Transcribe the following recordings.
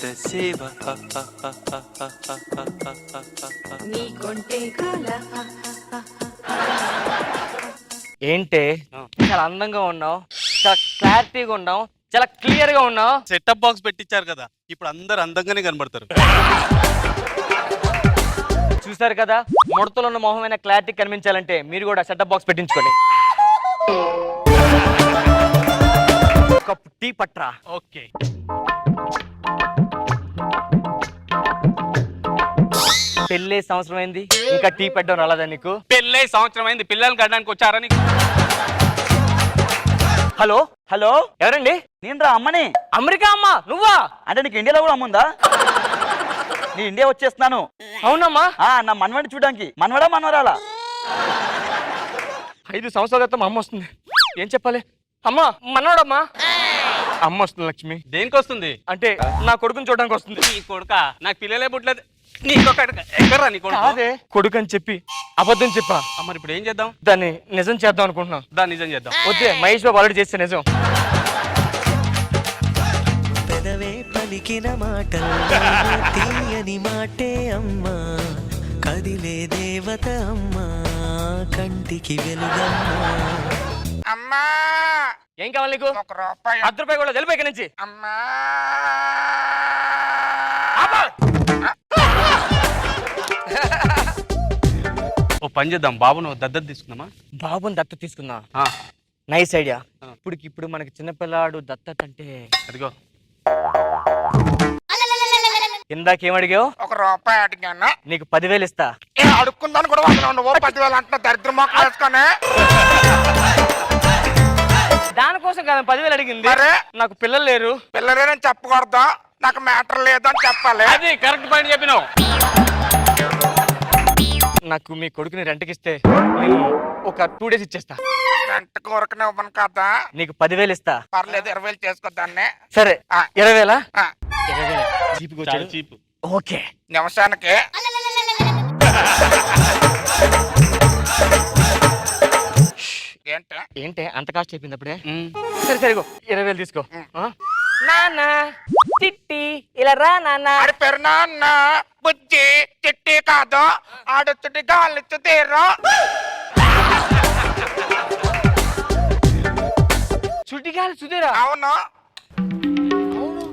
పాద సేవ ఏంటే చాలా అందంగా ఉన్నావు, చాలా క్లారిటీగా ఉన్నావు, చాలా క్లియర్ గా ఉన్నావు. సెటప్ బాక్స్ పెట్టించారు కదా, ఇప్పుడు అందరు అందంగానే కనబడతారు. చూసారు కదా, ముడతలు ఉన్న మొహమైన క్లారిటీ కనిపించాలంటే మీరు కూడా సెటప్ బాక్స్ పెట్టించుకోండి. కప్పు టీ పట్రా. ఓకే. పెళ్ళే సంవత్సరం అయింది, ఇంకా టీ పెట్టడం రాలేదా నీకు? పెళ్ళై సంవత్సరం అయింది, పిల్లలు కట్టడానికి వచ్చారా నీకు? హలో హలో, ఎవరండి? నేను రా అమ్మని. అమెరికా అమ్మ నువ్వా? అంటే నీకు ఇండియాలో కూడా అమ్ముందా? నీ ఇండియా వచ్చేస్తున్నాను. అవునమ్మా. నా మనవడిని చూడడానికి. మనవడా మనవరాలా? 5 సంవత్సరాల క్రితం అమ్మ వస్తుంది. ఏం చెప్పాలి? అమ్మా మనోడమ్మా. అమ్మ వస్తుంది లక్ష్మి. దేనికి వస్తుంది? అంటే నా కొడుకుని చూడడానికి వస్తుంది. నీ కొడుక? నాకు పిల్లలే పుట్టలేదు. ఎక్కడరా నీ కొడుకు? అదే కొడుకు అని చెప్పి అబద్ధం చెప్పా. మరి ఇప్పుడు ఏం చేద్దాం? దాన్ని నిజం చేద్దాం అనుకుంటున్నాం. దాన్ని నిజం చేద్దాం. వద్దే, మహేష్ బాబు ఆల్రెడీ చేస్తే నిజం. పెదవే పలికిన మాటల్లో తీయని మాటే అమ్మా, కదిలే దేవత అమ్మా, కంటికి వెలుగమ్మా. అమ్మా ఏం కావాలి నీకు? 1 రూపాయి. 10 రూపాయలు కూడా వెళ్ళిపోయి నుంచి. అమ్మా ఓ పని చేద్దాం, బాబును దత్తత తీసుకుందామా? బాబుని దత్తత తీసుకుందా? Nice idea. ఇప్పుడు మనకి చిన్నపిల్లాడు దత్తత అంటే అదిగో. ఇందాకేం అడిగావు? 1 రూపాయి అడిగాను. నీకు 10,000 ఇస్తా. అడుక్కుందాను కూడా నువ్వు 10,000 అంటున్నా, దరిద్ర మొక్క వేసుకొని. దానికోసం కదా 10,000 అడిగింది. మరే నాకు పిల్లలు లేరు. పిల్లలేనని చెప్పకూడదు, నాకు మ్యాటర్ లేదని చెప్పాలి. అది కరెక్ట్ పాయింట్ చెప్పినావు. నాకు మీ కొడుకుని రెంట్కి ఇస్తే నేను ఒక 2 days ఇచ్చేస్తా. గంట కూరకనే ఇవ్వను కదా. నీకు 10,000 ఇస్తా. పర్లేదు, 20,000 చేసుకోద్దాన్ని. సరే 20,000? ఆ, 20,000 చాలా చీప్. ఓకే. నిమిషానికి ఏంటి ఏంటి అంత కాస్ట్ అయిపోయింది అప్పుడే? సరే సరే 20,000 తీసుకో. నాన్న చిట్టి ఇలా రా నాన్న. ఆడి పేరు నాన్న, బుజ్జి చిట్టి కాదు. ఆడొచ్చుటి గాలిచ్చు తీరు. చుటిగాలి సుధీరా? అవును. అవును,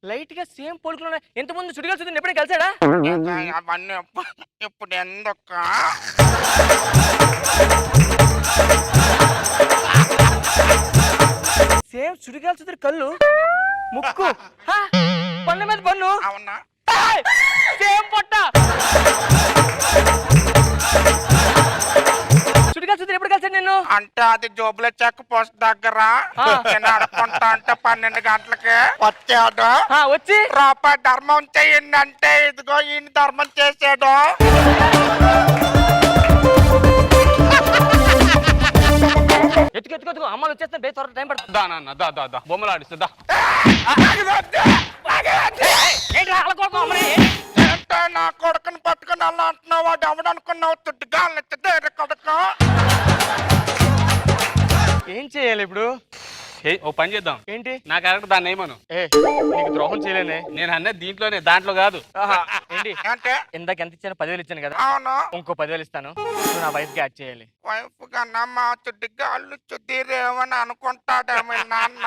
లైట్ గా సేమ్ పోలికలు. ఎంత ముందు చుటిగాలి సుధీర్ ఎప్పుడైనా కలిసాడా? అవన్నీ ఇప్పుడు ఎందుకు? సేమ్ చుటిగాలి సుధీర్ కళ్ళు, ముక్కు, పన్ను మీద పన్ను. అవునా? సేమ్ పొట్ట. చుటిగాలి సుధీర్ ఎప్పుడు కలిసాడు నిన్ను? అంటే అది జోబులో చెక్ పోస్ట్ దగ్గర నేను ఆడుకుంటా అంటే 12 గంటలకి వచ్చాడు. వచ్చి రూపాయి ధర్మం చెయ్యండి అంటే ఇదిగో ఈయన ధర్మం చేసాడు. ఎత్తుకు అమ్మలు వచ్చేస్తే త్వరగా టైం పడుతుంది. దా నాన్న, దా దా దా, బొమ్మలు ఆడిస్తుందా? అంటే నా కొడుకుని పట్టుకుని అలా అంటున్నావు. వాడు ఎవడనుకున్నావు? తుడ్డుగాలి కొడుకు. ఏం చేయాలి ఇప్పుడు? ఓ పని చేద్దాం. ఏంటి? నా క్యారెక్టర్ దాన్ని ఏమను. నీకు ద్రోహం చేయలేనే. నేను అన్నది దీంట్లోనే, దాంట్లో కాదు. ఏంటి? అంటే ఇందాక ఎంత ఇచ్చాను? 10,000 ఇచ్చాను కదా. అవును. ఇంకో 10,000 ఇస్తాను. నువ్వు నా వైఫ్ కి యాడ్ చేయాలి. వైఫ్ కన్నా మా చుడ్డిగాళ్ళు చుద్దీరేమని అనుకుంటాడేమో నాన్న.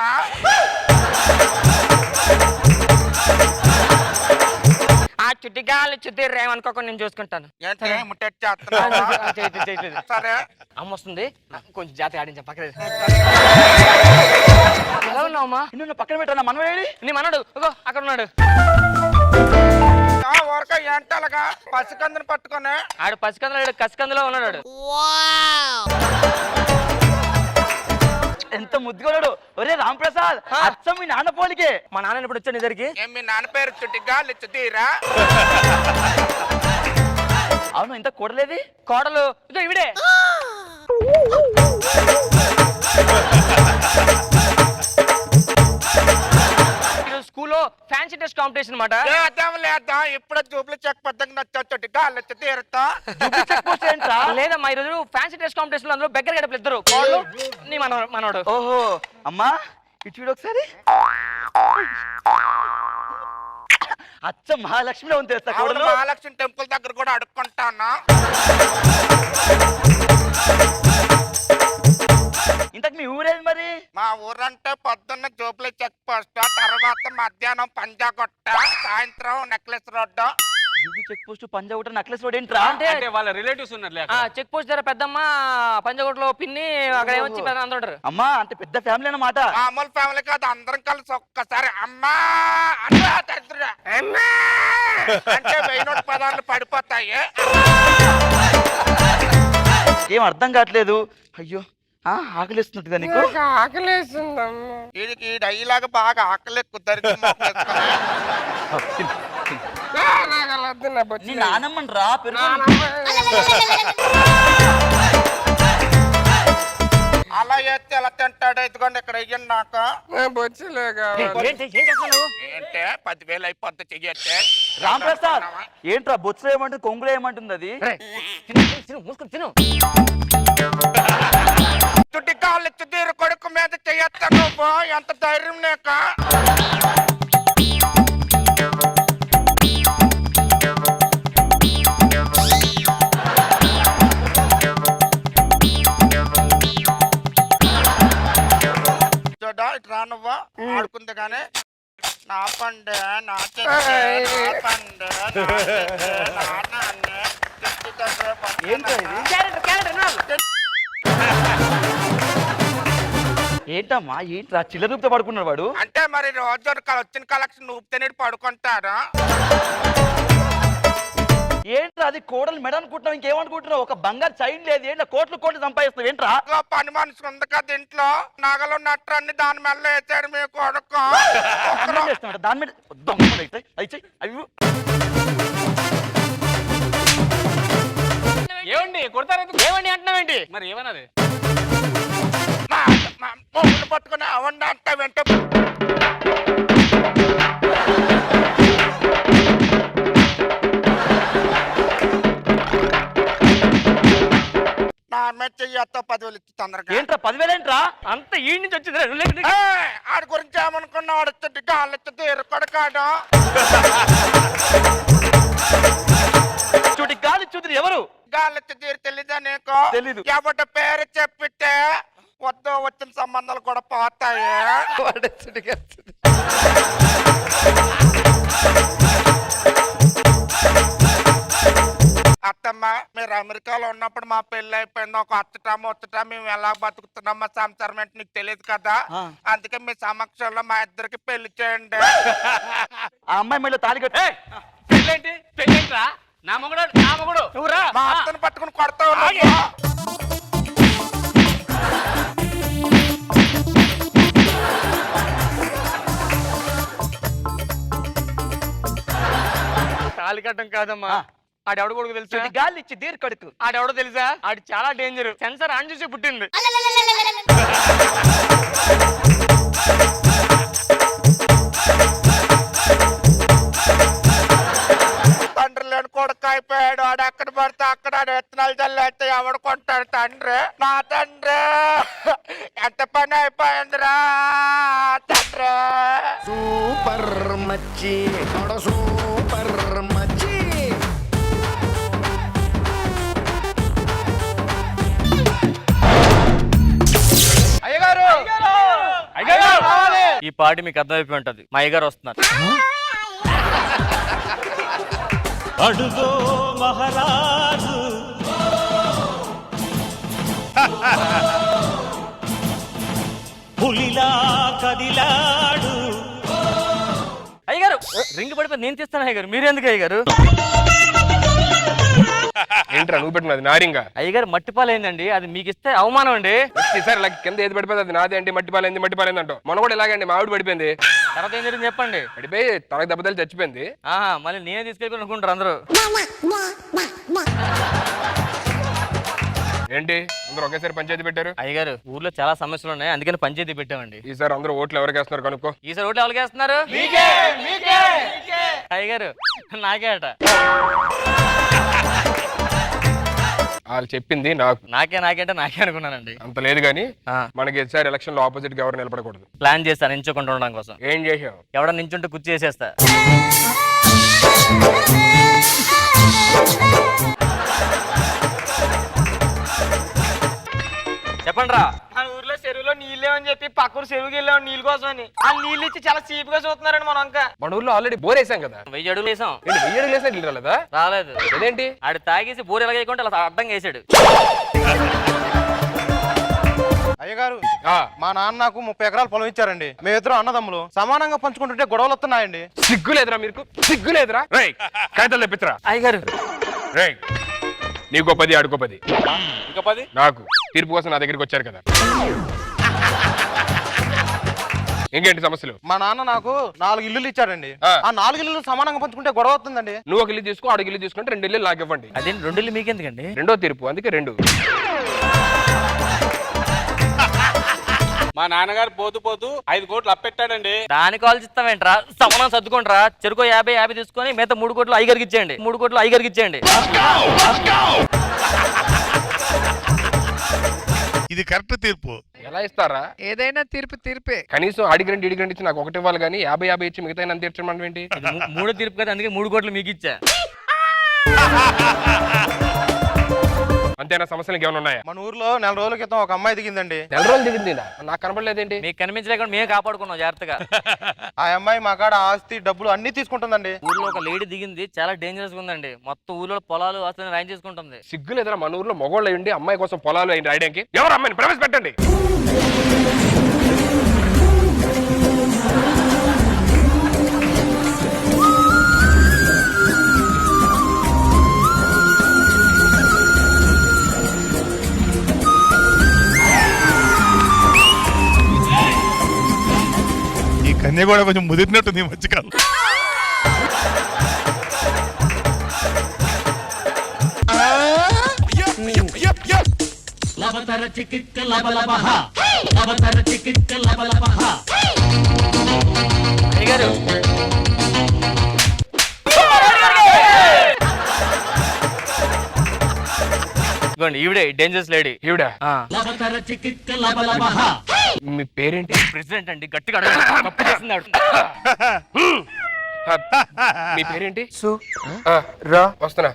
ఆ చుట్టిగాలి చుద్దీరేమనుకోకుండా నేను చూసుకుంటాను. ఏంటి ముట్టెట్ చేస్తున్నావు? సరే. అమ్మ వస్తుంది, కొంచెం జాతి ఆడించా పక్కన. ఎలా ఉన్నావమ్మా? నిన్ను పక్కన పెట్టాను. మనవాడి నీ మనడు అక్కడ ఉన్నాడు. ఊరక ఏంటి అలాగా పసికందుని పట్టుకొని? ఆడు పసికందులో కసికందులో ఉన్నాడు. ఎంత ముద్దుగా ఉన్నాడు. ఒరే రాంప్రసాద్, అచ్చం మీ నాన్న పోలికే. మా నాన్న ఇప్పుడు వచ్చాను నీ దగ్గరికి. మీ నాన్న పేరు చుట్టిగాళ్ళు చుద్దీరా? అవును, ఇంత కూడలేది. కోడలు ఇదో ఇవిడే. స్కూల్లో ఫ్యాన్సీ డ్రెస్ కాంపిటీషన్ అన్నమాట. లేదా ఇప్పుడు జూబ్లీ చెక్ పద్ధతి నచ్చొచ్చుటి గాలిచ్చి తీరుతా. లేదమ్మా, ఈరోజు ఫ్యాన్సీ డ్రెస్ కాంపిటీషన్ లో అందులో బెగ్గర గడపలు ఇద్దరు కోడలు నీ మనోడు. ఓహో అమ్మా, ఇటు చూడు ఒకసారి. అచ్చ మహాలక్ష్మిలో ఉంది తెలుసా అవును, కోడలు? మహాలక్ష్మి టెంపుల్ దగ్గర కూడా అడుక్కుంటాను. ఇంతకు మీ ఊరేది మరి? మా ఊరంటే పొద్దున్న జూబ్లీ చెక్ పోస్ట్, తర్వాత మధ్యాహ్నం పంజాగుట్ట, సాయంత్రం necklace road. Check post Panjagutta necklace road ఏంట్రా? అంటే వాళ్ళ రిలేటివ్స్ ఉన్నారు. చెక్ పోస్ట్ దగ్గర పెద్దమ్మ, పంజగుట్టలో పిన్ని, అక్కడ ఏమొచ్చి అందరూ ఉంటారు. అమ్మా అంటే పెద్ద ఫ్యామిలీ అన్నమాట. మామూలు ఫ్యామిలీ కాదు, అందరం కలిసి ఒక్కసారి అమ్మా అన్నా దరిద్రుడా, అమ్మా అంటే 1000 నోటు పదాలు పడిపోతాయి. ఏం అర్థం కావట్లేదు. అయ్యో ఆకలిస్తున్నట్టుగా నీకు? ఆకలేస్తుందమ్మా. వీడికి ఈ డైలాగ్ బాగా ఆకలెక్కు దరిద్రం నీ నానమ్మని రా పెరుగు. అలా చేస్తే ఎలా తింటాడు? ఇదిగోండి ఇక్కడ వెయ్యండి నాకు. ఏంటే 10,000 అయిపోద్ది చెయ్యట్టే. రామ్ ప్రసాద్ ఏంట్రా బొచ్చులో ఏమంటుంది, కొంగులో ఏమంటుంది అది? తిను. చుట్టి కాళ్ళు ఇచ్చి తీరు కొడుకు మీద చెయ్యొస్తా నువ్వు, ఎంత ధైర్యం నీక? చూడా ఇటు రా, నువ్వు ఆడుకుంది కానీ నా పండే నా చెట్టే, నా పండే నా నాన్నే, ఏంట్రా ఇది? ఏంటమ్మా ఏంట్రా చిల్లర రూపుతో పడుకున్నాడు వాడు? అంటే మరి రోజు వచ్చిన కలెక్షన్ ఊపితేనే పడుకుంటారా? ఏంట్రా అది కోడలు మెడ అనుకుంటున్నావు, ఇంకేమనుకుంటున్నావు? ఒక బంగారు చైన్ లేదు, ఏంటో కోట్లు సంపాదిస్తావు ఏంట్రా? పని మనిషి ఉంది కదా ఇంట్లో, నగలు నట్టు దాని మెల్ల వేసాడు మీ కొడుకు. దాని మీద దొంగ అవి ఏమండి కొడతారు? ఏమండి అంటున్నావేంటి? మరి ఏమన్నది? మొగుడు పట్టుకుని అవండి అంటే వెంట నా మీద చెయ్యతో 10,000 ఇచ్చి తొందరగా. ఏంట్రా 10,000 ఏంట్రా? అంత ఈ నుంచి వచ్చింది. ఆడి గురించి ఏమనుకున్నా, వాడు వచ్చి గాలి వచ్చి తీరు కొడకాడు. చూటి గాలి చూతురు ఎవరు? గాలి వచ్చి తీరు తెలీదా నీకు? తెలీదు. ఎవరి పేరు చెప్పితే వద్దు వచ్చిన సంబంధాలు కూడా పోతాయి. అత్తమ్మ మీరు అమెరికాలో ఉన్నప్పుడు మా పెళ్లి అయిపోయింది, ఒక అచ్చటా మేము ఎలా బతుకుతున్నాం మా సంసారం అంటే నీకు తెలియదు కదా, అందుకే మీ సమక్షంలో మా ఇద్దరికి పెళ్లి చేయండి. ఆ అమ్మాయి మళ్ళీ తాళి కట్టి పెళ్ళేంట్రా? నా మొగుడు నువ్వురా. మా అత్తను పట్టుకుని కొడతా తాళి కట్టం కాదమ్మా, ఆడెవడు కొడుకు తెలుసా? గాలి ఇచ్చి దీర్ కడుకు. ఆడెవడో తెలుసా? ఆడు చాలా డేంజర్, సెన్సర్ ఆన్ చూసి పుట్టింది. తండ్రి లేని కొడుకు అయిపోయాడు, ఆడు ఎక్కడ పడితే అక్కడ ఎత్తనాలు చల్లేస్తే ఎవడు కొంటాడు? తండ్రి నా తండ్రి ఎంత పని అయిపోయిందిరా తండ్రి. సూపర్ మచ్చి సూపర్ మచ్చి. ఈ పార్టీ మీకు అర్థమైపోయి ఉంటది, మా అయ్యగారు వస్తున్నారు. అడుగో మహారాజు పులిలా కదిలాడు. అయ్యగారు రింగ్ పడిపోయి నేను తీస్తాను అయ్యగారు, మీరెందుకు అయ్యగారు? ఏంట్రా నువ్వు పెట్టినది నారింగా? అయ్యగారు మట్టిపాలైందండి, అది మీకు ఇస్తే అవమానం అండి. ఈసారి ఇలా కింద ఏది పడిపోయింది అది నాదే అండి. మట్టిపాలైంది అంటూ మొన్న కూడా ఇలాగండి, మా ఆవిడ పడిపోయింది. తర్వాత ఏం జరిగింది చెప్పండి. పడిపోయి తనకి దెబ్బతలు చచ్చిపోయింది. మళ్ళీ నేనే తీసుకెళ్ళి అనుకుంటారు అందరూ. ఏంటి అందరూ ఒకేసారి పంచాయతీ పెట్టారు? అయ్యగారు ఊర్లో చాలా సమస్యలు ఉన్నాయి, అందుకని పంచాయతీ పెట్టామండి. ఈసారి అందరూ ఓట్లు ఎవరికి వేస్తున్నారు కనుక్కో. ఈసారి ఓట్లు ఎవరికి వేస్తున్నారు? అయ్యగారు నాకే అట. వాళ్ళు చెప్పింది నాకు. నాకే అంటే నాకే అనుకున్నానండి. అంత లేదు కానీ మనకి ఈసారి ఎలక్షన్ లో ఆపోజిట్ గా ఎవరు నిలబడకూడదు. ప్లాన్ చేస్తాను నించోకుండా ఉండడం కోసం. ఏం చేసావు? ఎవడ నించుంటే కుర్చీ చేసేస్తా. చెప్పండి రా. మన ఊర్లో చెరువులో నీళ్ళేమని చెప్పి పక్కూరు చెరువుకి వెళ్ళాం నీళ్ళ కోసం అని. ఆ నీళ్ళు ఇచ్చి చాలా చీప్ గా చూస్తున్నారండి మనం ఇంకా. మన ఊర్లో ఆల్రెడీ బోర్ వేసాం కదా. 1000 అడుగులు వేసాం. 1000 అడుగులు వేసినా నీళ్ళు రాలేదా? రాలేదు. అదేంటి? ఆడు తాగేసి బోర్ ఎలాగేయకుండా అలా అడ్డంగా వేసాడు. అయ్యగారు మా నాన్న నాకు 30 ఎకరాల పొలం ఇచ్చారండి. మేమిద్దరం అన్నదమ్ములు సమానంగా పంచుకుంటుంటే గొడవలు వస్తున్నాయండి. సిగ్గు లేదురా మీకు? సిగ్గు లేదురా? రేయ్ కాగితాలు తెప్పించరా. అయ్యగారు రేయ్ నీకో 10 ఆడుకో 10. ఇంకా 10 నాకు తీర్పు కోసం నా దగ్గరికి వచ్చారు కదా. ఇంకేంటి సమస్యలు? మా నాన్న నాకు 4 ఇల్లులు ఇచ్చాడండి. ఆ 4 ఇల్లులు సమానంగా పంచుకుంటే గొడవ వస్తుందండి. నువ్వు ఒక ఇల్లు తీసుకో, ఆడికి ఇల్లు తీసుకుంటే 2 ఇల్లు నాకు ఇవ్వండి. అదేంటి 2 ఇల్లు మీకెందుకండి? రెండో తీర్పు, అందుకే 2. మా నాన్నగారు పోతూ పోతూ 5 కోట్లు అప్పెట్టాడండి. దానికి ఆలోచిస్తామేంట్రా? సమానం సర్దుకుంటారా. చెరుకు 50 తీసుకొని మిగతా 3 కోట్లు అయ్యగారికి ఇచ్చేయండి. 3 కోట్లు అయ్యగారికి ఇచ్చేయండి. ఇది కరెక్ట్ తీర్పు. ఎలా ఇస్తారా? ఏదైనా తీర్పే. కనీసం అడిగి 2 ఇడిగి 2 ఇచ్చి నాకు 1 ఇవ్వాలి కానీ 50 ఇచ్చి మిగతా నన్ను తీర్చడం ఏంటి? 3 తీర్పు కదా, అందుకే 3 కోట్లు మీకు ఇచ్చా. అంతేనా? సమస్యలు ఏమైనా ఉన్నాయా? మన ఊర్లో 4 రోజుల క్రితం ఒక అమ్మాయి దిగిందండి. 4 రోజులు దిగింది. నాకు కనబడలేదేంటి? మీకు కనిపించలేకుండా మేము కాపాడుకున్నాం జాగ్రత్తగా. ఆ అమ్మాయి మా కాడ ఆస్తి డబ్బులు అన్ని తీసుకుంటుందండి. ఊర్లో ఒక లేడీ దిగింది, చాలా డేంజరస్ గా ఉందండి. మొత్తం ఊర్లో పొలాలు ఆస్తులను రాయం చేసుకుంటుంది. సిగ్గు లేదురా? మన ఊర్లో మగోళ్ళు అయ్యండి అమ్మాయి కోసం పొలాలు అయ్యింది రాయడానికి. ఎవరు అమ్మాయిని ప్రవేశపెట్టండి. ఈ కన్య కూడా కొంచెం ముదిరినట్టుంది ఈ మధ్యకాలం. అయ్యగారు ఇదిగోండి, ఈవిడే డేంజరస్ లేడీ. ఈవిడ మీ పేరేంటి? ప్రెసిడెంట్ అండి, గట్టిగా అడగండి. తప్పు చేస్తున్నాడు. మీ పేరేంటి? వస్తున్నా.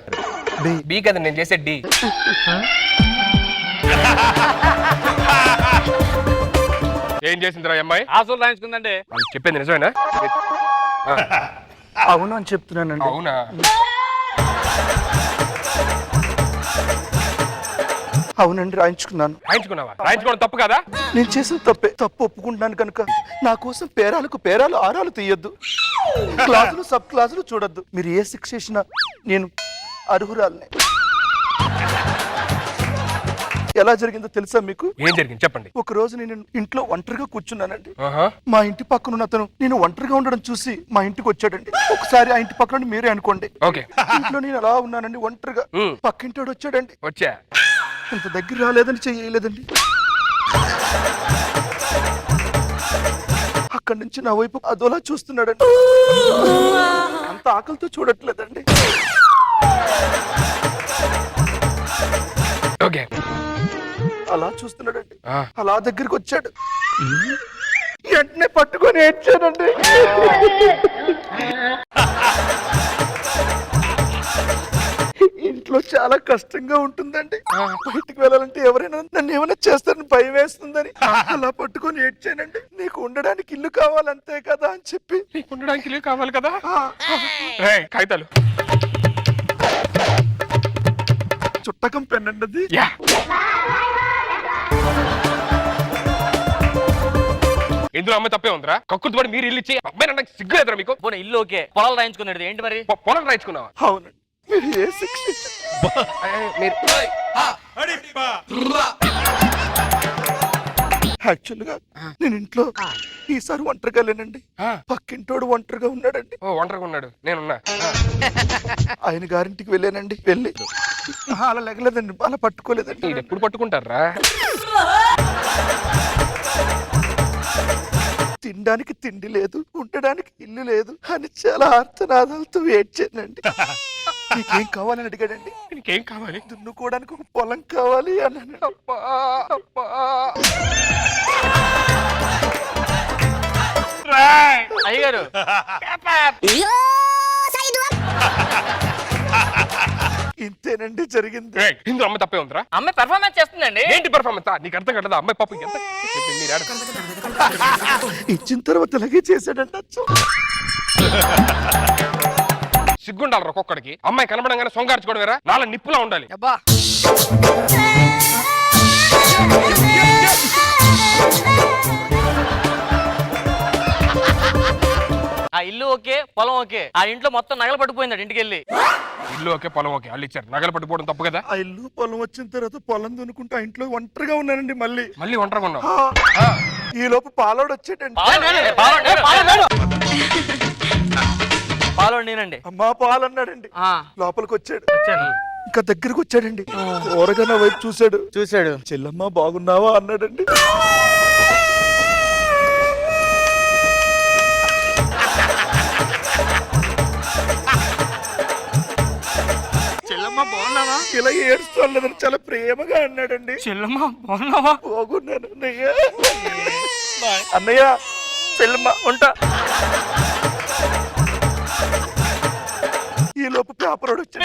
బి కదా నేను చేసే డి. ఏం చేసిందిరా అమ్మాయి? ఆసులు రాయించుకుందండి. చెప్పింది నిజమేనా? అవును అని చెప్తున్నానండి. అవునా? అవునండి, రాయించుకున్నాను. రాయించుకున్నావా? రాయించుకోవడం తప్పు కదా? నేను చేసిన తప్పు ఒప్పుకుంటున్నాను కనుక నా కోసం పేరాలు ఆరాలు తీయొద్దు. క్లాసులు సబ్ క్లాసులు చూడొద్దు. మీరు ఏ శిక్ష చేసినా నేను అర్హురాలనే. ఎలా జరిగిందో తెలుసా మీకు? ఏం జరిగింది చెప్పండి. ఒక రోజు నేను ఇంట్లో ఒంటరిగా కూర్చున్నానండి. మా ఇంటి పక్కన అతను నేను ఒంటరిగా ఉండడం చూసి మా ఇంటికి వచ్చాడండి. ఒకసారి ఆ ఇంటి పక్కన మీరే అనుకోండి. ఇంట్లో నేను అలా ఉన్నానండి ఒంటరిగా. పక్కింటోడు వచ్చాడండి. వచ్చా ఇంత దగ్గర రాలేదని చేయలేదండి. అక్కడి నుంచి నా వైపు అదోలా చూస్తున్నాడండి. అంత ఆకలితో చూడట్లేదండి. ఓకే అలా చూస్తున్నాడండి. అలా దగ్గరికి వచ్చాడు. వెంటనే పట్టుకొని ఏడ్చానండి. ఇంట్లో చాలా కష్టంగా ఉంటుందండి. బయటికి వెళ్ళాలంటే ఎవరైనా నన్ను ఏమైనా చేస్తారని భయం వేస్తుందని అలా పట్టుకొని ఏడ్చానండి. నీకు ఉండడానికి ఇల్లు కావాలంతే కదా అని చెప్పి. నీకు ఉండడానికి ఇల్లు కావాలి కదా? కాగితాలు చుట్టకం పెన్నండి అది. ఇందులో అమ్మాయి తప్పే ఉందిరా. కక్కుర్తిపడి మీరు ఇల్లు ఇచ్చి అమ్మాయి అంటే సిగ్గు లేదురా మీకు? పోనీ ఇల్లు ఓకే, పొలాలు రాయించుకున్నాడు ఏంటి మరి? పొలం రాయించుకున్నావా? అవునండి. మీరు ఏ శిక్ష యాక్చువల్ గా నేను ఇంట్లో ఈసారి ఒంటరిగా లేనండి. పక్కింటోడు ఒంటరిగా ఉన్నాడండి. ఒంటరిగా ఉన్నాడు, నేనున్నా. ఆయన గారింటికి వెళ్ళానండి. వెళ్ళి అలా లెగలేదండి, అలా పట్టుకోలేదండి. ఎప్పుడు పట్టుకుంటారా? తినడానికి తిండి లేదు, ఉండడానికి ఇల్లు లేదు అని చాలా ఆర్తనాదాలతో ఏడ్చానండి. నీకేం కావాలని అడిగాడండి. నీకేం కావాలి? దున్నుకోవడానికి ఒక పొలం కావాలి అన్నాను. అయ్యగారు ఇంతేనండి జరిగింది. ఇందులో అమ్మాయి తప్పే ఉందిరా. అమ్మాయి పెర్ఫార్మెన్స్ చేస్తుందండి. ఏంటి పర్ఫార్మెన్స్? నీకు అర్థం కట్టదా? అమ్మాయి పాపం ఎంత మీరు ఇచ్చిన తర్వాత ఇలాగే చేశాడంట. సిగ్గుండాలి ఒక్కొక్కడికి. అమ్మాయి కనబడంగానే సొంగార్చుకోవడం వేరా, నాలో నిప్పులా ఉండాలి. అబ్బా ఆ ఇల్లు ఓకే, పొలం ఓకే, ఆ ఇంట్లో మొత్తం నగలు పట్టుకుపోయింది ఇంటికి వెళ్ళి. ఇల్లు ఓకే, పొలం ఓకే, వాళ్ళు ఇచ్చారు. నగలు పట్టుకోవడం తప్పు కదా? ఆ ఇల్లు పొలం వచ్చిన తర్వాత పొలం దున్నుకుంటూ ఆ ఇంట్లో ఒంటరిగా ఉన్నానండి. మళ్ళీ ఒంటరిగా ఉన్నావు. ఈ లోపు పాలోడు వచ్చాడండి. పాలోడు నేనండి. అమ్మా పాలు అన్నాడండి. లోపలికి వచ్చాడు. ఇంకా దగ్గరికి వచ్చాడండి. ఓరగా నా వైపు చూశాడు. చెల్లమ్మ బాగున్నావా అన్నాడండి. చెల్లమ్మ బాగున్నావా? ఇలా ఏడుస్తాను చాలా ప్రేమగా అన్నాడండి. చెల్లమ్మ బాగున్నావా? బాగున్నాను అన్నయ్య. అన్నయ్య చెల్లమ్మ ఉంటా. ఈ లోపు పేపర్ వచ్చాడు.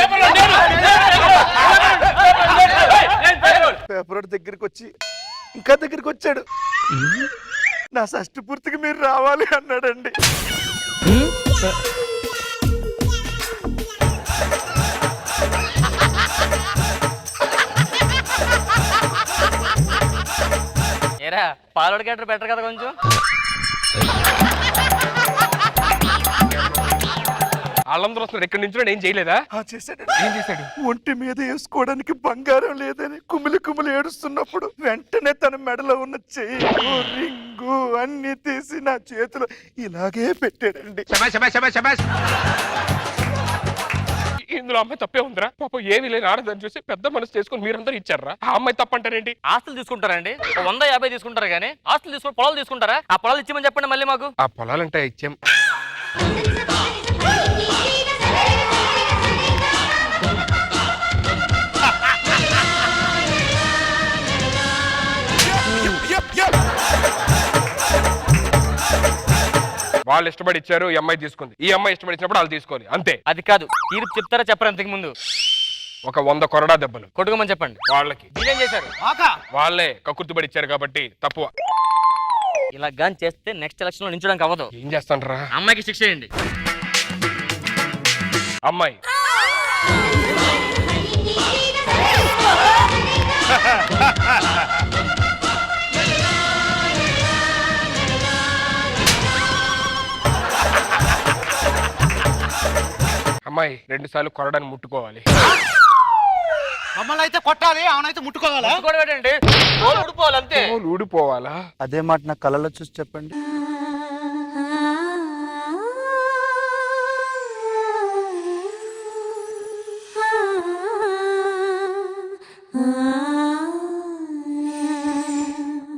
పేపర్ దగ్గరికి వచ్చి ఇంకా దగ్గరికి వచ్చాడు. నా షష్టి పూర్తికి మీరు రావాలి అన్నాడండి. ఏరా పాలోడు గంట బెటర్ కదా కొంచెం. వాళ్ళందరూ వస్తున్నారు. ఎక్కడి నుంచి ఏం చేయలేదా? చేశాడు. ఏం చేశాడు? ఒంటి మీద వేసుకోవడానికి బంగారం లేదని కుమిలి ఏడుస్తున్నప్పుడు వెంటనే తన మెడలో ఉన్న చెయ్యి రింగు అన్ని తీసి నా చేతిలో ఇలాగే పెట్టాడండి. ఇందులో అమ్మాయి తప్పే ఉందిరా. పాపం ఏమి లేని ఆడదని చూసి పెద్ద మనసు చేసుకుని మీరందరూ ఇచ్చారా? ఆ అమ్మాయి తప్పంటారేంటి? ఆస్తులు తీసుకుంటారండి, 150 తీసుకుంటారు కానీ ఆస్తులు తీసుకుని పొలాలు తీసుకుంటారా? ఆ పొలాలు ఇచ్చేమని చెప్పండి మళ్ళీ మాకు. ఆ పొలాలంటే ఇచ్చాం. వాళ్ళు ఇష్టపడి ఇచ్చారు, ఈ అమ్మాయి తీసుకుంది. ఈ అమ్మాయి ఇష్టపడి ఇచ్చినప్పుడు వాళ్ళు తీసుకోవాలి అంతే. అది కాదు, తీర్పు చెప్తారా చెప్పరు అంతకు ముందు? ఒక 100 కొరడా దెబ్బలు కొట్టుకోమని చెప్పండి. వాళ్ళకి మీరేం చేశారు? వాళ్ళే కక్కుర్తిపడి ఇచ్చారు కాబట్టి తప్పు. ఇలా గాని చేస్తే నెక్స్ట్ ఎలక్షన్ లో నించడానికి అవ్వదు. ఏం చేస్తాండ్రా? అమ్మాయికి శిక్ష చేయండి. అమ్మాయి అమ్మాయి 2 సార్లు కొరడాన్ని ముట్టుకోవాలి. మమ్మల్ని అయితే కొట్టాలి, అవునైతే ముట్టుకోవాలా? ముట్టుకోవడం ఊడిపోవాలి అంతే. ఊడిపోవాలా? అదే మాట నా కళ్ళలో చూసి చెప్పండి.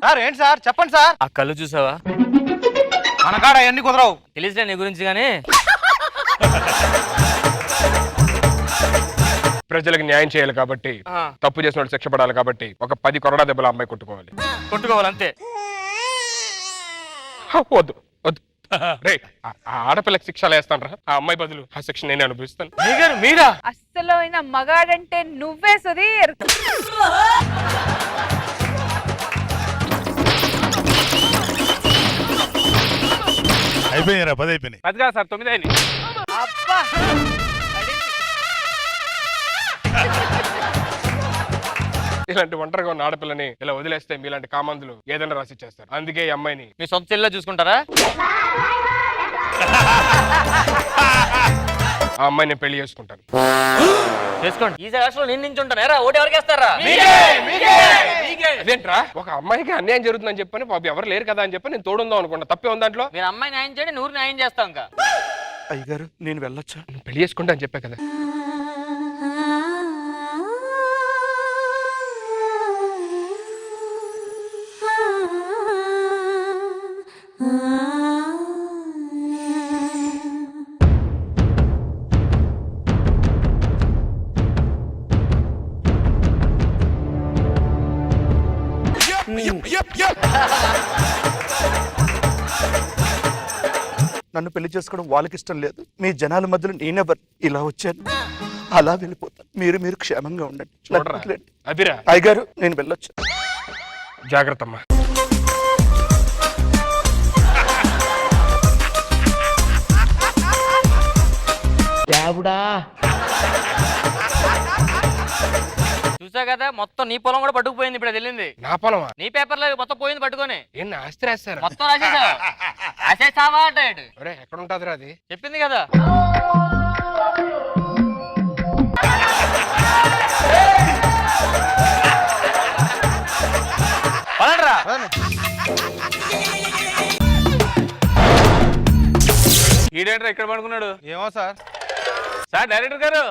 సార్ ఏంటి సార్ చెప్పండి సార్. ఆ కళ్ళు చూసావా? మనకాడ అవన్నీ కుదరవు. తెలిసినా నీ గురించి గానీ. ప్రజలకు న్యాయం చేయాలి కాబట్టి, తప్పు చేసిన వాళ్ళు శిక్ష పడాలి కాబట్టి ఒక 10 కొరడా దెబ్బలు అమ్మాయి కొట్టుకోవాలి. కొట్టుకోవాలంతే. వద్దు వద్దు రే, ఆడపిల్లకి శిక్ష వేస్తాను. ఆ అమ్మాయి బదులు ఆ శిక్ష నేనే అనుభవిస్తాను. మీరా? అస్సలు మగాడంటే నువ్వే సుధీర్. అయిపోయినారా? 10 అయిపోయినాయి. 10 కాదు సార్, 9 అయినాయి. అబ్బా ఇలాంటి ఒంటరిగా ఉన్న ఆడపిల్లని ఇలా వదిలేస్తే మీలాంటి కామందులు ఏదైనా రాసి చేస్తారు. అందుకే ఈ అమ్మాయిని మీ సొంత చెల్లిలా చూసుకుంటారా? ఆ అమ్మాయిని పెళ్లి చేసుకుంటాను. చేసుకోండి. ఈ రాష్ట్రంలో నేను నించుంటాను. ఎరా ఓటు ఎవరికి వేస్తారా? అదేంట్రా, ఒక అమ్మాయికి అన్యాయం జరుగుతుందని చెప్పని పాపం ఎవరు లేరు కదా అని చెప్పి నేను తోడుందాం అనుకుంటా. తప్పే ఉంది దాంట్లో? మీరు అమ్మాయి న్యాయం చేయండి, 100 న్యాయం చేస్తాం. ఇంకా అయ్యగారు నేను వెళ్ళొచ్చా? నువ్వు పెళ్లి చేసుకుంటా అని చెప్పా కదా. నన్ను పెళ్లి చేసుకోవడం వాళ్ళకి ఇష్టం లేదు. మీ జనాల మధ్యలో నేనెవరు ఇలా వచ్చాను, అలా వెళ్ళిపోతాను. మీరు క్షేమంగా ఉండండి. చూడరా. అదిరా అయ్యగారు నేను వెళ్ళొచ్చు. జాగ్రత్త అమ్మా. చూసా కదా, మొత్తం నీ పొలం కూడా పట్టుకుపోయింది. ఇప్పుడు అది వెళ్ళింది. నా పొలమా? నీ పేపర్లో మొత్తం పోయింది పట్టుకొని. ఏం నా ఆస్తి రాస్తారా? మొత్తం రాసేసావు. రాసేసావా అంటాడు. ఒరే ఎక్కడ ఉంటుందిరా అది? చెప్పింది కదా. పదండ్రా. ఈడేంట్రా ఇక్కడ పడుకున్నాడు? ఏమో సార్. సార్ డైరెక్టర్ గారు,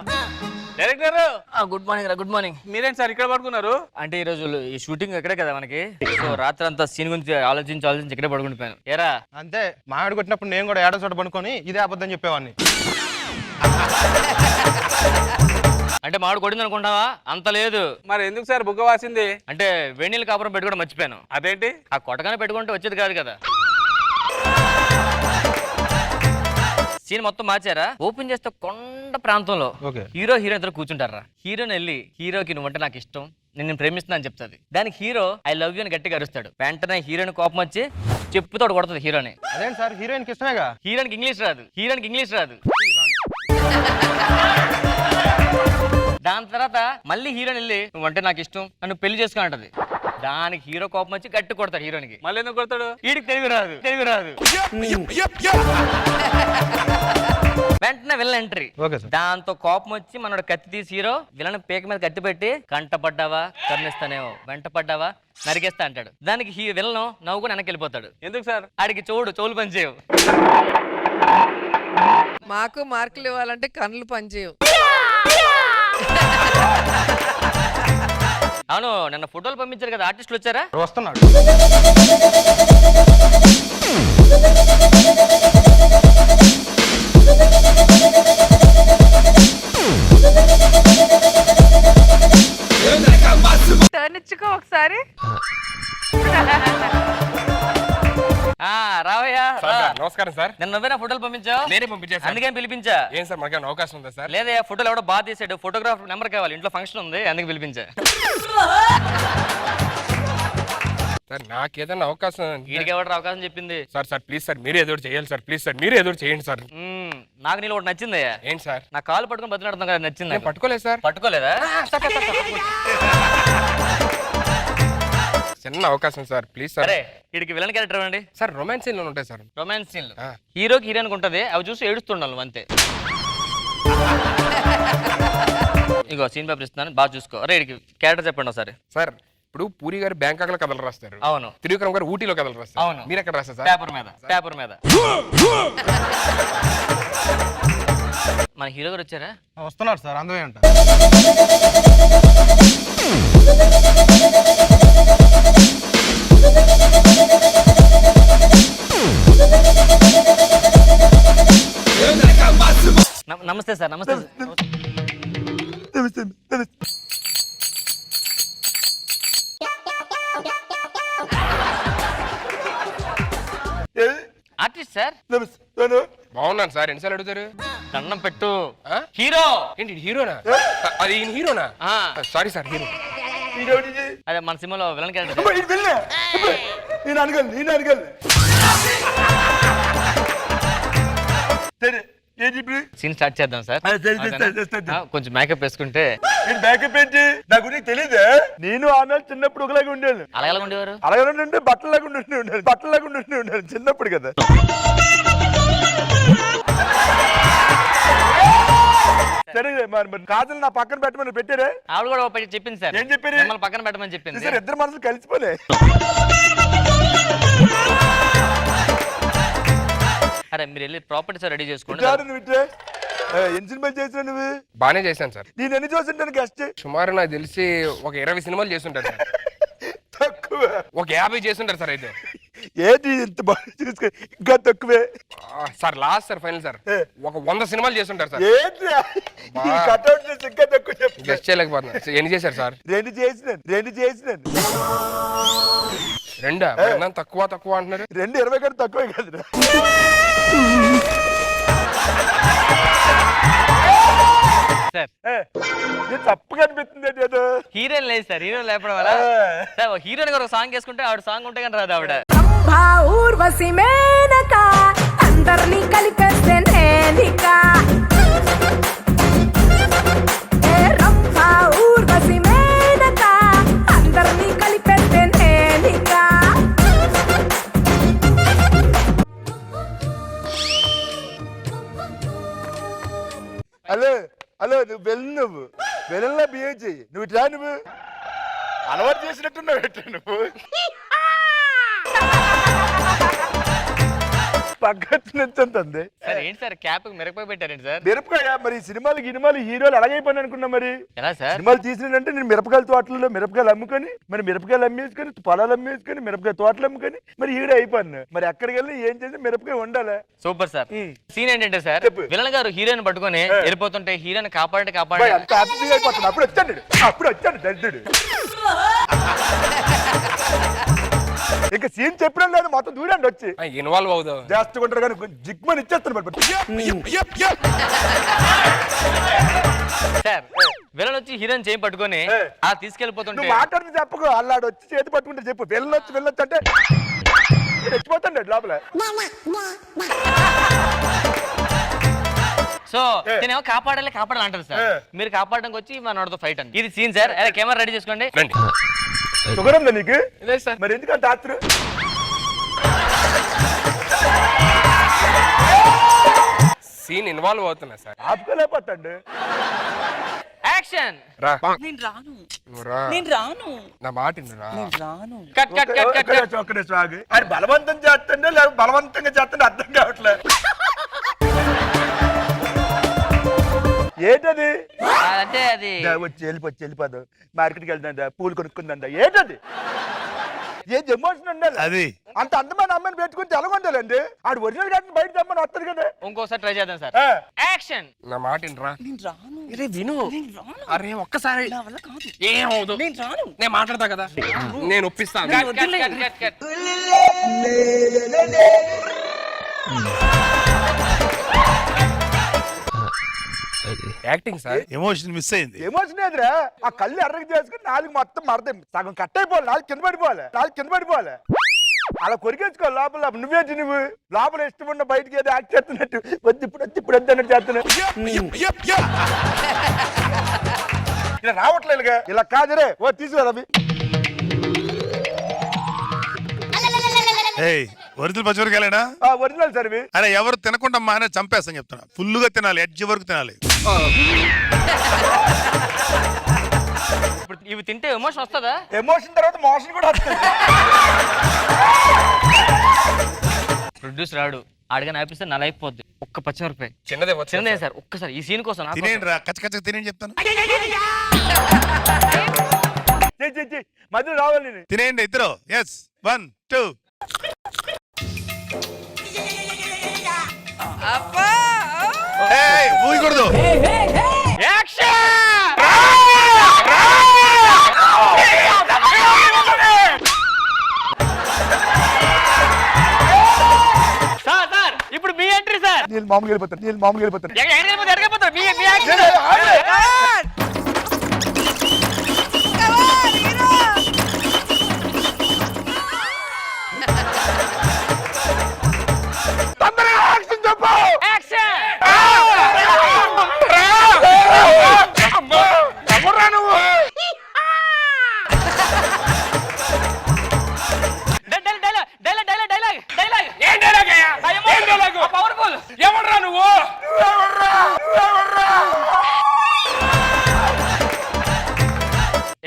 డైరెక్టర్ గారు, గుడ్ మార్నింగ్ రా. Good morning. మీరేంటి సార్ ఇక్కడ పడుకున్నారు? అంటే ఈ రోజు ఈ షూటింగ్ ఎక్కడే కదా మనకి. సో రాత్రి అంతా సీన్ గురించి ఆలోచించి ఇక్కడే పడుకుంటున్నాను. ఏరా అంతే, మామిడి కొట్టినప్పుడు నేను కూడా ఏడో చోట పడుకొని ఇదే అబద్ధం చెప్పేవాడిని. అంటే మామిడి కొడింది అనుకుంటావా? అంత లేదు. మరి ఎందుకు సార్ బుగ్గ వాసింది? అంటే వేణీళ్ళ కాపురం పెట్టుకోవడం మర్చిపోయాను. అదేంటి? ఆ కొట్టగానే పెట్టుకుంటే వచ్చేది కాదు కదా. సీన్ మొత్తం మార్చారా. ఓపెన్ చేస్తే కొండ ప్రాంతంలో హీరో హీరోయిన్ ఇద్దరు కూర్చుంటారా. హీరోని వెళ్ళి హీరోకి నువ్వంటే నాకు ఇష్టం, నేను ప్రేమిస్తున్నా అని చెప్తాది. దానికి హీరో ఐ లవ్ యూ అని గట్టిగా అరుస్తాడు. వెంటనే హీరోయిన్ కోపం వచ్చి చెప్పుతోడు కొడుతుంది హీరోని. అదేంటి సార్, హీరోయిన్ కి ఇష్టమేగా. హీరోయిన్కి ఇంగ్లీష్ రాదు. దాని తర్వాత మళ్ళీ హీరోని వెళ్ళి నువ్వంటే నాకు ఇష్టం నన్ను పెళ్లి చేసుకుని అంటది. దానికి హీరో కోపం వచ్చి గట్టి కొడతాడు హీరోయిన్కి. మళ్ళీ ఎందుకు కొడతాడు? వీడికి తెలుగు రాదు. వెంటనే విలన్ ఎంట్రీ. దాంతో కోపం వచ్చి మనోడు కత్తి తీసి హీరో విలన్ పేక మీద కత్తి పెట్టి కంటపడ్డావా కర్ణిస్తానేమో, వెంట పడ్డావా నరికేస్తా అంటాడు. దానికి విలన్ నవ్వుకుని వెనక్కి వెళ్ళిపోతాడు. ఎందుకు సార్? ఆడికి చెవులు పనిచేయవు. మాకు మార్కులు ఇవ్వాలంటే కన్నులు పనిచేయవు. అవును, నిన్న ఫోటోలు పంపించారు కదా, ఆర్టిస్టులు వచ్చారా? వస్తున్నాడు. టర్న్ ఇచ్చుకో ఒకసారి. రావయ్యా. నమస్కారం సార్. నిన్న నువ్వేనా ఫోటోలు పంపించావు? నేనే పంపించాను. అందుకే పిలిపించా. ఏం సార్ మనకేమైనా అవకాశం ఉందా సార్? లేదా ఫోటోలు ఎవడో బాగా తీసాడు, ఫోటోగ్రాఫర్ నెంబర్ కావాలి, ఇంట్లో ఫంక్షన్ ఉంది, అందుకే పిలిపించా. సార్ నాకేదన్నా అవకాశం. వీడికి ఎవరు అవకాశం చెప్పింది? సార్ ప్లీజ్ సార్ మీరే ఏదో చేయాలి సార్. ప్లీజ్ సార్ మీరే ఏదో చేయండి సార్. నాకు నీళ్ళు ఒకటి నచ్చిందయ్యా. ఏంటి సార్? నా కాలు పట్టుకుని బతిలాడుతాం కదా, నచ్చింది. పట్టుకోలేదు సార్. పట్టుకోలేదా? చిన్న అవకాశం సార్ ప్లీజ్ సార్. సరే, వీడికి విలన్ క్యారెక్టర్ అండి సార్. రొమాన్స్ సీన్లు ఉంటాయి సార్. రొమాన్స్ సీన్లు హీరోకి హీరోయిన్ ఉంటది, అవి చూసి ఏడుస్తుండాలి అంతే. ఇగో సీన్ పేపర్ ఇస్తున్నాను, బాగా చూసుకో. అరే వీడికి క్యారెక్టర్ చెప్పండి ఒకసారి. సార్ ఇప్పుడు పూరి గారు బ్యాంకాక్ లో కథలు రాస్తారు. అవును. త్రివిక్రమ్ గారు ఊటీలో కథలు రాస్తారు. అవును. మీరు ఎక్కడ రాస్తారు సార్? పేపర్ మీద. మన హీరో గారు వచ్చారా? వస్తున్నాడు సార్, అందమే అంట. నమస్తే సార్. నమస్తే. Artist sir. బాగున్నాను సార్. ఎన్నిసార్లు అడుగుతారు? దండం పెట్టు. హీరో ఏంటి హీరోనా? అది ఈయన హీరోనా? Sorry sir, hero. అదే మన సినిమాలో విలన్ క్యారెక్టర్. నేను అడగలను. సీన్ స్టార్ట్ చేద్దాం సార్. కొంచెం మేకప్ వేసుకుంటే. మేకప్ ఏంటి? నా గురించి తెలియదే. నేను ఆమె చిన్నప్పుడు ఒకలాగా ఉండేది. అలాగే ఉండేవారు. అలాగే ఉండే బట్టలాగా ఉండే చిన్నప్పుడు కదా. సరే మరి కాజల్ నా పక్కన పెట్టమని పెట్టారే? ఆవిడ కూడా చెప్పింది సార్. ఏం చెప్పారు? మిమ్మల్ని పక్కన పెట్టమని చెప్పింది. సార్ ఇద్దరు మనసులు కలిసిపోలే. అరే మీరు వెళ్ళి ప్రాపర్టీస్ రెడీ చేసుకోండి. ఎన్ని సినిమాలు చేసినా నువ్వు? బానే చేశాను సార్. నేను ఎన్ని చూస్తుంటాను గెస్ట్? సుమారు నాకు తెలిసి ఒక 20 సినిమాలు చేస్తుంటారు సార్. తక్కువ. ఒక 50 చేస్తుంటారు సార్. అయితే ఏంటి ఇంత బాగా చూసుకో, ఇంకా తక్కువే sir. Last sir, final sir, ఒక 100 సినిమాలు చేస్తుంటారు సార్. ఏంటి కట్అవుట్ చేసి ఇంకా తక్కువ చెప్పు. గెస్ట్ చేయలేకపోతున్నా. ఎన్ని చేశారు సార్? 2 చేసినాను. రెండా తక్కువ తక్కువ అంటున్నారు. 2.20 కంటే తక్కువే కదరా. సార్ ఇది తప్పుగా అనిపిస్తుంది ఏదో. హీరోయిన్ లేదు సార్, హీరోయిన్ లేపడం వల్ల సార్ హీరోయిన్ గారు ఒక సాంగ్ వేసుకుంటే ఆవిడ సాంగ్ ఉంటే కానీ రాదు ఆవిడ. ఊర్వశి మేనక అందరినీ కలిపేస్తే నేనిక ఊర్వశి మేనక అందరినీ కలిపేస్తే నేనిక. హలో హలో, నువ్వు వెళ్ళలా బిహేవ్ చెయ్యి. నువ్వు ఇట్లా నువ్వు అలవాటు చేసినట్టున్నావు ఎట్లా నువ్వు. పక్కనెత్తుంది సార్ ఏంటి సార్ క్యాప్ మిరపకాయ పెట్టారండి సార్? మిరపకాయ మరి సినిమాలు హీరోలు అలాగైపోయింది అనుకున్నా. మరి ఎలా సార్ సినిమాలు తీసినంటే నేను మిరపకాయల తోటలలో మిరపకాయలు అమ్ముకొని, మరి మిరపకాయలు అమ్మేసుకొని, పొలాలు అమ్మేసుకొని, మిరపకాయ తోటలు అమ్ముకొని మరి హీరో అయిపోయాను. మరి అక్కడికి వెళ్ళి ఏం చేసి మిరపకాయ ఉండాలి. Super sir. సీన్ ఏంటంటే సార్, విలన్ గారు హీరోయిన్ పట్టుకొని వెళ్ళిపోతుంటే హీరోయిన్ కాపాడంటే అంత హ్యాపీగా అయిపోతుంది. అప్పుడు వచ్చాడు దరిద్రుడు. ఇంకా సీన్ చెప్పడం లేదు, మొత్తం దూరండి వచ్చి ఇన్వాల్వ్ అవుదాం చేస్తుంటారు కానీ జిగ్మని ఇచ్చేస్తాను. సార్ విలన్ వచ్చి హీరోయిన్ చేయి పట్టుకొని ఆ తీసుకెళ్లిపోతుంటే మాట్లాడితే చెప్పకు. అల్లాడు వచ్చి చేతి పట్టుకుంటే చెప్పు. వెళ్ళొచ్చు అంటే చచ్చిపోతాడు లోపల. సో నేనేమో కాపాడాలి అంటారు సార్. మీరు కాపాడడానికి వచ్చి మన వాడితో ఫైట్ అండి. ఇది సీన్ సార్. అదే కెమెరా రెడీ చేసుకోండి. షుగర్ ఉందా నీకు? మరి ఎందుకంటే రాత్రి సీన్ ఇన్వాల్వ్ అవుతున్నా సార్. ఆపుకోలేకపోతాడు. యాక్షన్. నా మాట అది బలవంతం చేస్తుండే లేదా బలవంతంగా చేస్తుండే అర్థం కావట్లేదు. ఏంటది? అంటే అది వచ్చి వెళ్ళిపోదు. మార్కెట్కి వెళ్తుందా, పూలు కొనుక్కుందా, ఏంటది? ఏది ఎమోషన్ ఉండాలి. అది అంత అందమైన అమ్మాయిని పెట్టుకుంటే ఎలాగొండాలండి? ఆడు ఒరిజినల్ గారిని బయట తెమ్మని వస్తుంది కదా. ఇంకోసారి ట్రై చేద్దాం సార్. యాక్షన్. నా మాట విను. అరే ఒక్కసారి ఏమవుదు, నేను మాట్లాడతా కదా, నేను ఒప్పిస్తాను. Acting sir. ఎమోషన్ మిస్ అయింది. ఎమోషన్ ఏదిరా? ఆ కళ్ళు ఎర్రకి చేసుకుని నాలుగు మొత్తం మరదే సగం కట్ అయిపోవాలి. నాలుగు కింద పడిపోవాలి. అలా కొరికేసుకోవాలి లోపల. నువ్వు లోపల ఇష్టమున్న బయటికి ఏదో యాక్ట్ చేస్తున్నట్టు వద్దు ఇప్పుడు అన్నట్టు చేస్తున్నావు. ఇలా రావట్లేదుగా. ఇలా కాదురే. ఓ తీసుకురా రవి. ఒరిజినల్ పచ్చిమిరకాయలేనా? ఒరిజినల్ సార్ ఇవి. అరే ఎవరు తినకుండా మానే చంపేస్తాను చెప్తున్నా. ఫుల్గా తినాలి, ఎడ్జ్ వరకు తినాలి. ఇప్పుడు ఇవి తింటే ఎమోషన్ వస్తుందా? ఎమోషన్ తర్వాత మోషన్ కూడా వస్తుంది. ప్రొడ్యూసర్ రాడు ఆడిగా ఆపిస్తే నా లైఫ్ పోద్ది. ఒక్క పచ్చిమిరపకాయ చిన్నదే సార్. ఒక్కసారి ఈ సీన్ కోసం తినేయండి రా, కచ్చ తినేయండి చెప్తాను. మధ్య రావాలి. తినేయండి ఇద్దరు. ఎస్ 1 2. ఊయకూడదు. ఇప్పుడు మీ ఎంట్రీ సార్. నేను మామూలుగా వెళ్ళిపోతాను.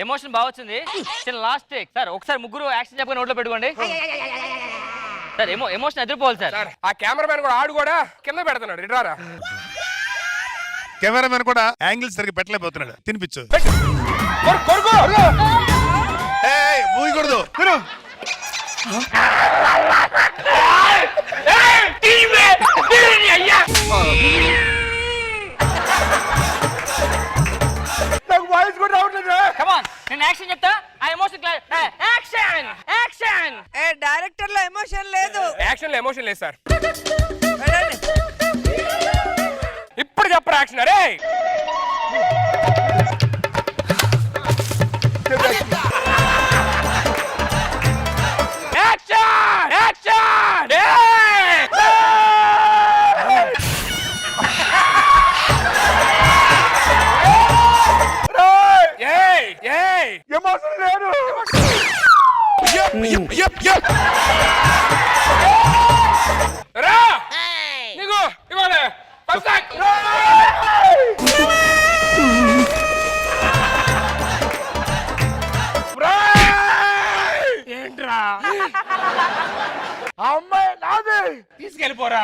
ఎమోషన్ బాగా వచ్చింది. Last take sir. ఒకసారి ముగ్గురు యాక్షన్ చెప్పగా నోట్లో పెట్టుకోండి సార్. ఎమోషన్ ఎదిరిపోవాలి సార్. ఆ కెమెరామెన్ కూడా ఆడు కూడా కింద పెడుతున్నాడు. ఇట్రారా. కెమెరామెన్ కూడా యాంగిల్ సరిగ్గా పెట్టలేకపోతున్నాడు. తినిపించు. ఊయకూడదు. నాకు వాయిస్ కూడా రావట్లేదు. కమాన్, నేను యాక్షన్ చెప్తా. ఆ ఎమోషన్ యాక్షన్. యాక్షన్. ఏ డైరెక్టర్ లో ఎమోషన్ లేదు. యాక్షన్ లో ఎమోషన్ లేదు సార్. వెళ్ళండి. ఇప్పుడు చెప్పరా యాక్షన్. అరే యాక్షన్ యాక్షన్. ఎమోషన్ లేదు. రా నీకు ఇవ్వాలి ఏంట్రా ఆ అమ్మాయి నాదే. తీసుకెళ్ళిపోరా.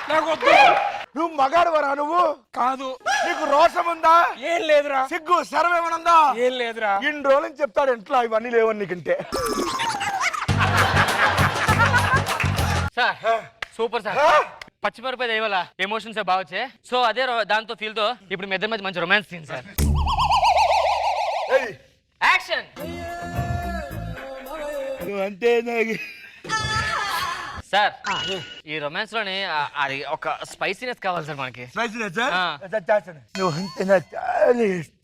నాకు వద్దు. నువ్వు మగాడువరా? నువ్వు కాదు. నీకు రోషం ఉందా? ఏం లేదురా. సిగ్గు శరం ఏమనుందా? ఏం లేదురా. ఇన్ని రోజులని చెప్తాడు ఇంట్లో ఇవన్నీ లేవని నీకంటే. Sir super sir. పచ్చిమిరపకాయ దేవాల ఎమోషన్స్ బాగా వచ్చాయి. సో అదే దాంతో ఫీల్ తో ఇప్పుడు మీ ఇద్దరి మధ్య మంచి రొమాన్స్ సీన్ సార్. యాక్షన్. అంటే నాకు సార్ ఈ రొమాన్స్ లోని అది ఒక స్పైసీనెస్ కావాలి సార్ మనకి.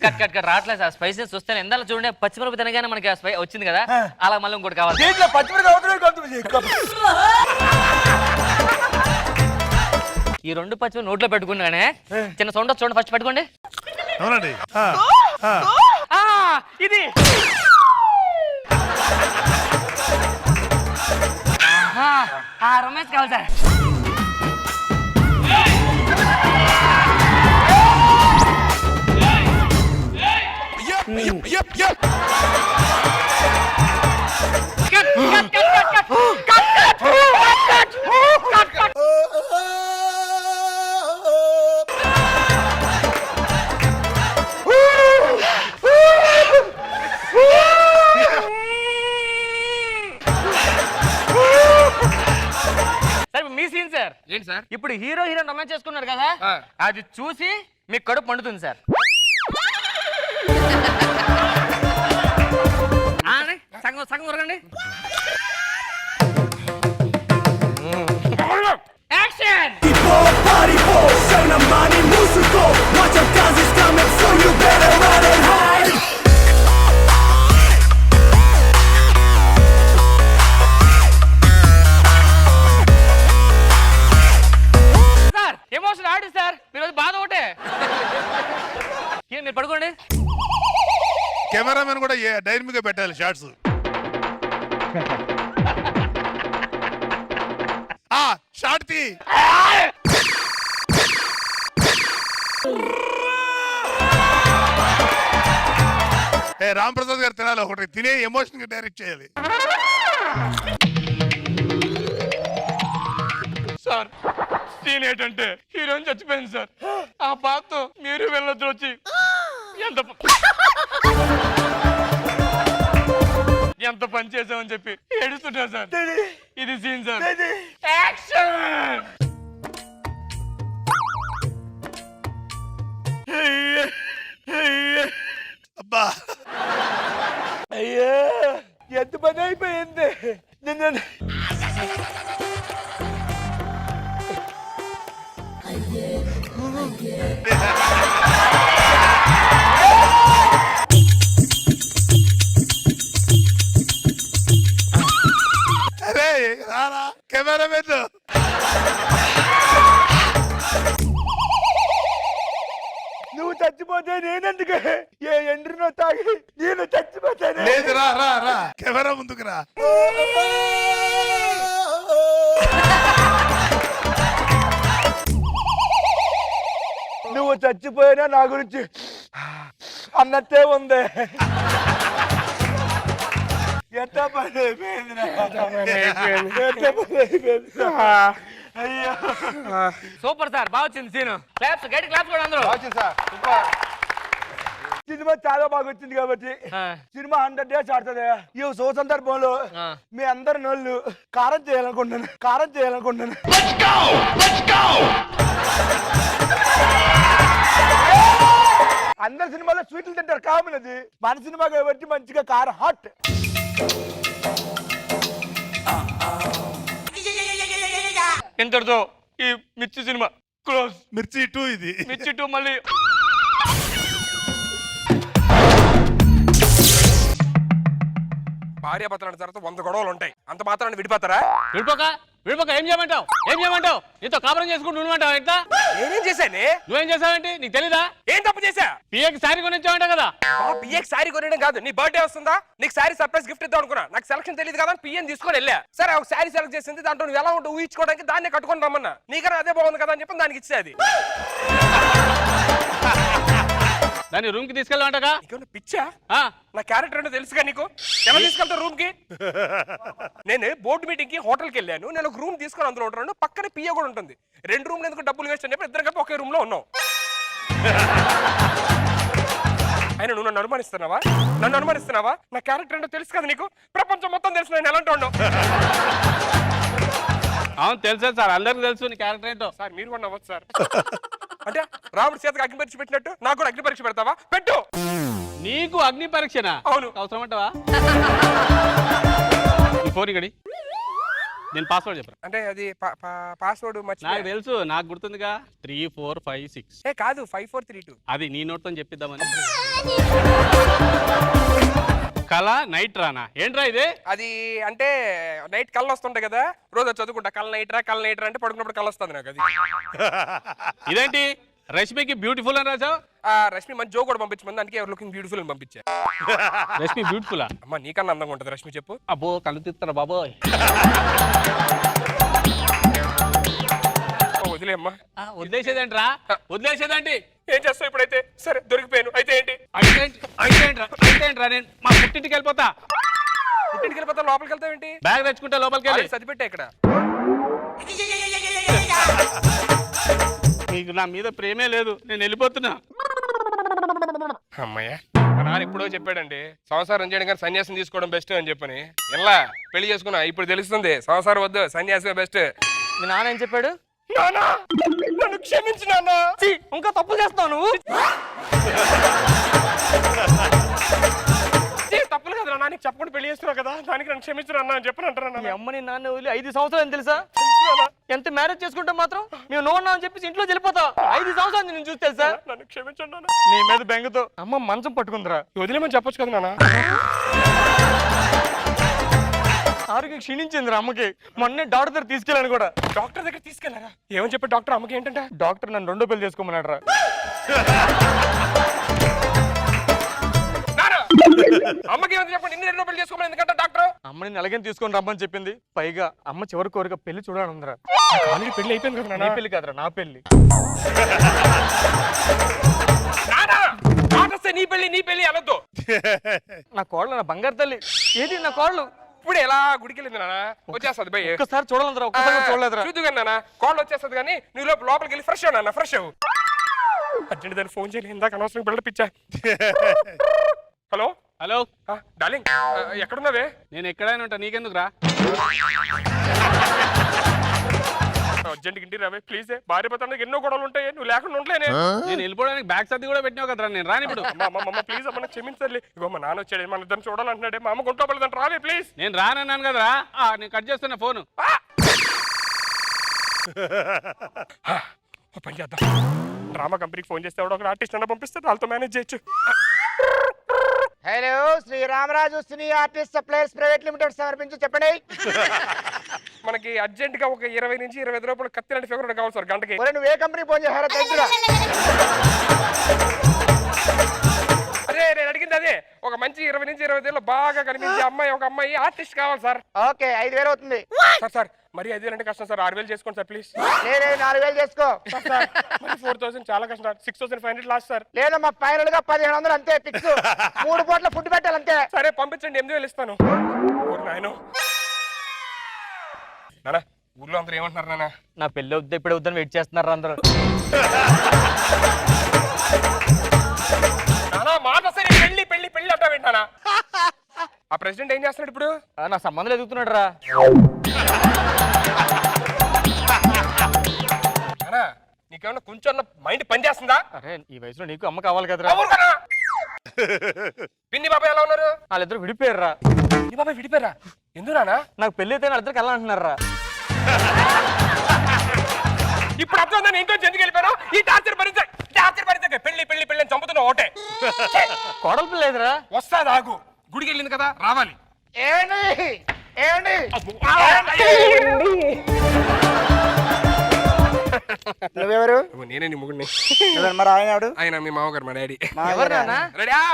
కట్ కట్ కట్ రావట్లేదు సార్. స్పైసీనెస్ వస్తే ఎందాలో చూడండి పచ్చిమిరపకాయ తినగానే మనకి వచ్చింది కదా, అలా మళ్ళీ ఇంకోటి కావాలి. ఈ రెండు పచ్చిమిరపకాయ నోట్లో పెట్టుకున్నానే చిన్న సౌండ్ చూడండి. ఫస్ట్ పెట్టుకోండి. అవునండి. ఇది రొమాన్స్ కావాలి సార్. మీ సీన్ సార్. ఏంటి సార్? ఇప్పుడు హీరో హీరోయిన్ రొమాన్స్ చేసుకున్నారు కదా, అది చూసి మీకు కడుపు పండుతుంది సార్. సగం సగం ఉరగండి. యాక్షన్. సార్ ఎమోషన్ ఆడి సార్. మీరు బాధ ఒకటే. మీరు పడుకోండి. కెమెరామెన్ కూడా డైనమిక్ గా పెట్టాలి షార్ట్స్. షార్ట్ తీ. రామ్ ప్రసాద్ గారు తినాలి ఒకటి. తినే ఎమోషన్ గా డైరెక్ట్ చేయాలి. సార్ సీన్ ఏంటంటే హీరోయిన్ చచ్చిపోయింది సార్. ఆ బాధతో మీరు వెళ్ళొద్దు వచ్చి ఎంత పని చేసామని చెప్పి ఏడుస్తుంటా సార్. ఇది సీన్ సార్. యాక్షన్. అబ్బా అయ్యా ఎంత పని అయిపోయింది. నిన్న అరే రారా కెమెరామెన్. నువ్వు చచ్చిపోతే నేనెందుకు? ఏ ఎండ్రినో తాగి నేను చచ్చిపోతాను. లేదు రా రా రా కెమెరా ముందుకు రా. నువ్వు చచ్చిపోయినా నా గురించి అన్నట్టే ఉంది. ఎంత పని అయిపోయింది. Super sir. బాగా వచ్చింది సీన్. క్లాప్స్ గట్టి క్లాప్స్ కూడా అందరూ. సినిమా చాలా బాగా వచ్చింది కాబట్టి సినిమా 100 days ఆడుతుంది. ఈ సో సందర్భంలో మీ అందరి నోళ్ళు కారం చేయాలనుకుంటున్నాను. అందరి సినిమాలో స్వీట్లు తింటారు కామన్. అది మన సినిమా కాబట్టి మంచిగా కారం హాట్. ఇంతటితో ఈ మిర్చి సినిమా క్లోజ్. మిర్చి 2 ఇది. మిర్చి 2 మళ్ళీ భార్యాభర్తల తర్వాత 100 గొడవలు ఉంటాయి, అంత మాత్రాన్ని విడిపోతారా? విడిపోక ఏం చేయమంటావు? నీతో కాపురం చేసుకుంటూ ఉండమంటావు? ఎట్లా? నేనేం చేశానే? నువ్వేం చేసావేంటి? నీకు తెలీదా? ఏం తప్పు చేశా? పిఏకి శారీ కొనిచ్చావంట కదా. పిఏకి శారీ కొనడం కాదు, నీ బర్త్డే వస్తుందా, నీకు శారీ సర్ప్రైజ్ గిఫ్ట్ ఇద్దాం అనుకున్నా. నాకు సెలక్షన్ తెలియదు కదా, పిఎన్ తీసుకొని వెళ్ళా. సరే ఒక శారీ సెలెక్ట్ చేసింది, దాంట్లో నువ్వు ఎలా ఉంటావు ఊహించుకోవడానికి దాన్నే కట్టుకొని రమ్మన్నా. నీకన్నా అదే బాగుంది కదా అని చెప్పి దానికి ఇచ్చేది. దాన్ని రూమ్ కి తీసుకెళ్ళమంటగా. పిచ్చా? నా క్యారెక్టర్ ఏంటో తెలుసుగా నీకు? ఎలా తీసుకెళ్తా రూమ్ కి? నేను బోర్డు మీటింగ్ కి హోటల్కి వెళ్ళాను, నేను ఒక రూమ్ తీసుకొని అందులో ఉంటున్నాను, పక్కనే పిఏ కూడా ఉంటుంది. 2 రూమ్లు ఎందుకు డబ్బులు వేస్ట్ అని చెప్పి ఇద్దరు కలిపి ఒకే రూమ్ లో ఉన్నాం. అయినా నువ్వు నన్ను అనుమానిస్తున్నావా? నా క్యారెక్టర్ ఏంటో తెలుసు కదా నీకు? ప్రపంచం మొత్తం తెలుసు నేను ఎలాంటి ఉన్నావు. అవును తెలుసా సార్, అందరికి తెలుసు నీ క్యారెక్టర్ ఏంటో. సార్ మీరు కూడా నవ్వచ్చు సార్. అంటే రాముడు చేతకు అగ్ని పరీక్ష పెట్టినట్టు నాకు కూడా అగ్ని పరీక్ష పెడతావా? పెట్టు. నీకు అగ్ని పరీక్షనా? అవును. అవసరం అంటావా? ఫోన్ ఇక్కడి, నేను పాస్వర్డ్ చెప్పరా. అంటే అది పాస్వర్డ్ నాకు తెలుసు, నాకు గుర్తుందిగా. 3 4 5 6 కాదు 5432. అది నీ నోట్తో చెప్పిద్దామని. కళ నైట్ రానా? ఏంట్రా ఇది? అది అంటే నైట్ కళ్ళు వస్తుంటాయి కదా, రోజు చదువుకుంటా కళ్ళ నైట్ రా అంటే పడుకున్నప్పుడు కళ్ళు వస్తుంది నాకు. అది ఇదేంటి రష్మికి బ్యూటిఫుల్ అని రాసావు? రష్మి మంచి జో కూడా పంపించమంది, అందుకే ఎవరు లుకింగ్ బ్యూటిఫుల్ అని పంపించా. రష్మి బ్యూటిఫుల్ అమ్మా నీకన్నా అందంగా ఉంటుంది రష్మి, చెప్పు. అబ్బో కళ్ళు తిస్తారా బాబోయ్. వదిలేమ్మా. వదిలేసేదేంట్రా? వదిలేసేదేంటి? ఏం చేస్తావు ఇప్పుడైతే? సరే దొరికిపోయాను, అయితే ఏంటి? అయితే నేను మా పుట్టింటికి వెళ్ళిపోతా. పుట్టింటికి వెళ్ళిపోతా? లోపలికి వెళ్తావు ఏంటి? బ్యాగ్ తెచ్చుకుంటా లోపలికి వెళ్ళి. సర్దిపెట్టా ఇక్కడ. నీకు నా మీద ప్రేమే లేదు, నేను వెళ్ళిపోతున్నా. అమ్మయ్య, మా నాన్న ఎప్పుడో చెప్పాడండి సంసారం చేయడం కానీ సన్యాసం తీసుకోవడం బెస్ట్ అని చెప్పని. ఎలా పెళ్లి చేసుకున్నా ఇప్పుడు తెలుస్తుంది సంసారం వద్దు, సన్యాసమే బెస్ట్. మీ నాన్న ఏం చెప్పాడు? నన్ను క్షమించు నాన్న. ఇంకా తప్పు చేస్తావు నువ్వు. తప్పులు కదా నాన్న, నీకు చెప్పకుండా పెళ్లి చేస్తున్నావు కదా, దానికి నన్ను క్షమించు నాన్న అని చెప్పనంటారా? మీ అమ్మని నాన్న వదిలి 5 సంవత్సరాలు తెలుసా? ఎంత మ్యారేజ్ చేసుకుంటే మాత్రం మేము నో అని చెప్పేసి ఇంట్లో వెళ్ళిపోతావు. 5 సంవత్సరాలు నేను చూసి తెలుసా? నన్ను క్షమించండి నాన్న. నీ మీద బెంగతో అమ్మ మంచం పట్టుకుందిరా. వదిలేమని చెప్పొచ్చు కదా నాన్న. ఆరోగ్యం క్షీణించిందిరా అమ్మకి. మొన్నే డాక్టర్ దగ్గర తీసుకెళ్ళాను కూడా. డాక్టర్ దగ్గర తీసుకెళ్లారా? ఏమని చెప్పి డాక్టర్ అమ్మకి? ఏంటంటే డాక్టర్ నన్ను 2 పెళ్లి చేసుకోమన్నాడు రా. అమ్మకి ఏమని చెప్పండి, ఇన్ని 2 పెళ్లి చేసుకోమని ఎందుకంటే డాక్టర్? అమ్మని నెలగని తీసుకొని రమ్మని చెప్పింది. పైగా అమ్మ చివరి కోరిక పెళ్లి చూడాలందరా. ఆల్రెడీ పెళ్లి అయిపోయింది కదా. నా పెళ్లి కాదురా, నా పెళ్లి. నీ పెళ్లి అనొద్దు. నా కోడలు నా బంగారు తల్లి. ఏది నా కోడలు? ఇప్పుడు ఎలా గుడికి వెళ్ళింది నాన్న, వచ్చేస్తుంది భయ్. ఒక్కసారి చూడాలందరా, ఒక్కసారి చూడలేదురా. చూద్దు కానీ నాన్న, కాల్ వచ్చేస్తుంది కానీ నువ్వు లోపలికి వెళ్ళి ఫ్రెష్ అవ్వు నాన్న, ఫ్రెష్ అవ్వు. అర్జెంట్ దాన్ని ఫోన్ చేయలేదు, ఇందాక అనవసరం బిల్డప్ ఇచ్చా. హలో హలో డార్లింగ్, ఎక్కడున్నావే? నేను ఎక్కడైనా ఉంటా, నీకెందుకు రా? అర్జెంట్ ఇంటి రావే ప్లీజ్. భార్య భర్తలకు ఎన్నో గొడవలు ఉంటాయి, నువ్వు లేకుండా ఉండలేనే. నేను వెళ్ళిపోవడానికి బ్యాగ్ సర్ది కూడా పెట్టినావు కదరా, నేను రాని ఇప్పుడు. అమ్మ ప్లీజ్ అమ్మ క్షమించాలి. ఇగో మా నాన్న వచ్చాడు, మన ఇద్దరు చూడాలంటున్నాడే. మా అమ్మ గుంట్లో పడదంట, రావే ప్లీజ్. నేను రానన్నాను కదరా, నేను కట్ చేస్తున్నా ఫోను. పని చేద్దాం, డ్రామా కంపెనీకి ఫోన్ చేస్తే ఒక ఆర్టిస్ట్ అన్న పంపిస్తే వాళ్ళతో మేనేజ్ చేయొచ్చు. Hello, Sriramaraju cine artist suppliers private limited సమర్పించి చెప్పండి. మనకి అర్జెంట్ గా ఒక 20 నుంచి 25 రూపాయలు కత్తి లాంటి ఫిగర్ కావాలి సార్ గంటకి. నువ్వు ఏ కంపెనీ ఫోన్ చేశారో తెలుసురా? అదే నేను అడిగింది అదే. ఒక మంచి 20 నుంచి 25 బాగా కనిపించే అమ్మాయి, ఒక అమ్మాయి ఆర్టిస్ట్ కావాలి సార్. ఓకే, 5,000 అవుతుంది సార్. మరి 5,000 అంటే కష్టం సార్, 6,000 చేసుకోండి సార్ ప్లీజ్. లేదు 4,000 చేసుకో సార్. 4,000 చాలా కష్టం సార్, 6,500 లాస్ట్ సార్. లేదమ్మా, ఫైనల్ గా 1,500 అంతే ఫిక్స్. 3 పూట్ల ఫుడ్ పెట్టాలి అంతే. సరే పంపించండి, 8,000 ఇస్తాను. నానా ఊర్లో అందరూ ఏమంటున్నారు నాన్న? నా పెళ్లి వద్దు ఇప్పుడే వద్దని వెయిట్ చేస్తున్నారు అందరూ. మాట సరే, పెళ్లి పెళ్లి పెళ్లి అంటావేంటి నాన్న? ఆ ప్రెసిడెంట్ ఏం చేస్తున్నాడు ఇప్పుడు? నా సంబంధాలు ఎదుగుతున్నాడు రా. నీకేమన్నా కొంచెం మైండ్ పని చేస్తుందా? అరే ఈ వయసులో నీకు అమ్మ కావాలి కదరా. పిన్ని బాబాయ్ ఎలా ఉన్నారు? వాళ్ళిద్దరు విడిపోయారా. పిన్ని బాబాయ్ విడిపోయారా? ఎందుకు నాన్న? నాకు పెళ్లి అయితే వాళ్ళిద్దరికి వెళ్ళాలంటున్నారా. ఇప్పుడు అర్థం నేను ఇంట్లో ఎందుకు వెళ్ళిపోయాను? ఈ టార్చర్ భరించక పెళ్లి పెళ్లి పెళ్లి అని చంపుతున్నా ఒకటే. కోడలు పిల్ల లేదురా. వస్తాది ఆగు. గుడికి వెళ్ళింది కదా రావాలి. నువ్వెవరు? నేనే నీ ముగ్గురిని. మరి ఆయన ఆయన మీ మామగారు మా డాడీ. ఎవరు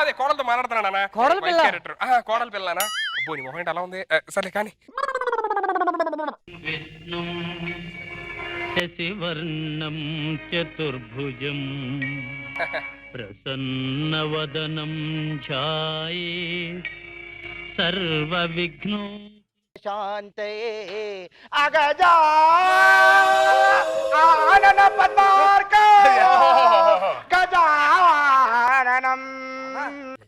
అదే కోడలతో మాట్లాడుతున్నా. కోడలు పిల్ల? కోడలు పిల్లనా? అబ్బో నీ మొహం అలా ఉంది. సరే కానీ శశివర్ణం చతుర్భుజం ప్రసన్నవదనం ఛాయే సర్వ విఘ్నో శాంతయే అగజా ఆనన పద్మార్క గజాననం.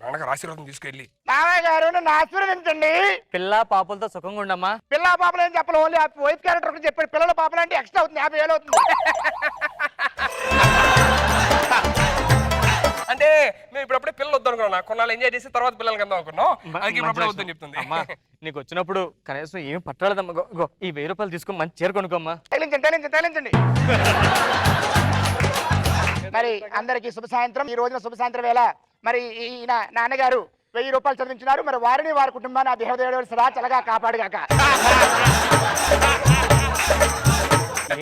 నాన్నగారు ఆశీర్వాదం తీసుకెళ్ళి. మామయ్య గారు నన్ను ఆశీర్వదించండి. పిల్ల పాపలతో సుఖంగా ఉండమ్మా. పిల్ల పాపలు ఏం చెప్పాలి, ఓన్లీ వైఫ్ క్యారెక్టర్ గురించి చెప్పాడు. పిల్లల పాపలు అంటే ఎక్స్ట్రా అవుతుంది, 50,000 అవుతుంది. అంటే మేము ఇప్పుడప్పుడే పిల్లలు వద్దు అనుకున్నా. కొన్నాళ్ళు ఎంజాయ్ చేసి తర్వాత పిల్లలు కందాం అనుకున్నాం. అది ఇప్పుడప్పుడే వద్దని చెప్తుంది. అమ్మా నీకు వచ్చినప్పుడు కనీసం ఏమి పట్టలేదమ్మా. ఈ 1000 రూపాయలు తీసుకొని మంచి చీర కొనుక్కోమ్మా. తగిలించండి. మరి అందరికి శుభ సాయంత్రం. ఈ రోజున శుభ సాయంత్రం వేళ మరి ఈయన నాన్నగారు 1000 రూపాయలు చదివించినారు. మరి వారిని వారి కుటుంబాన్ని ఆ దేవదేవుడు సదా చల్లగా కాపాడుగాక.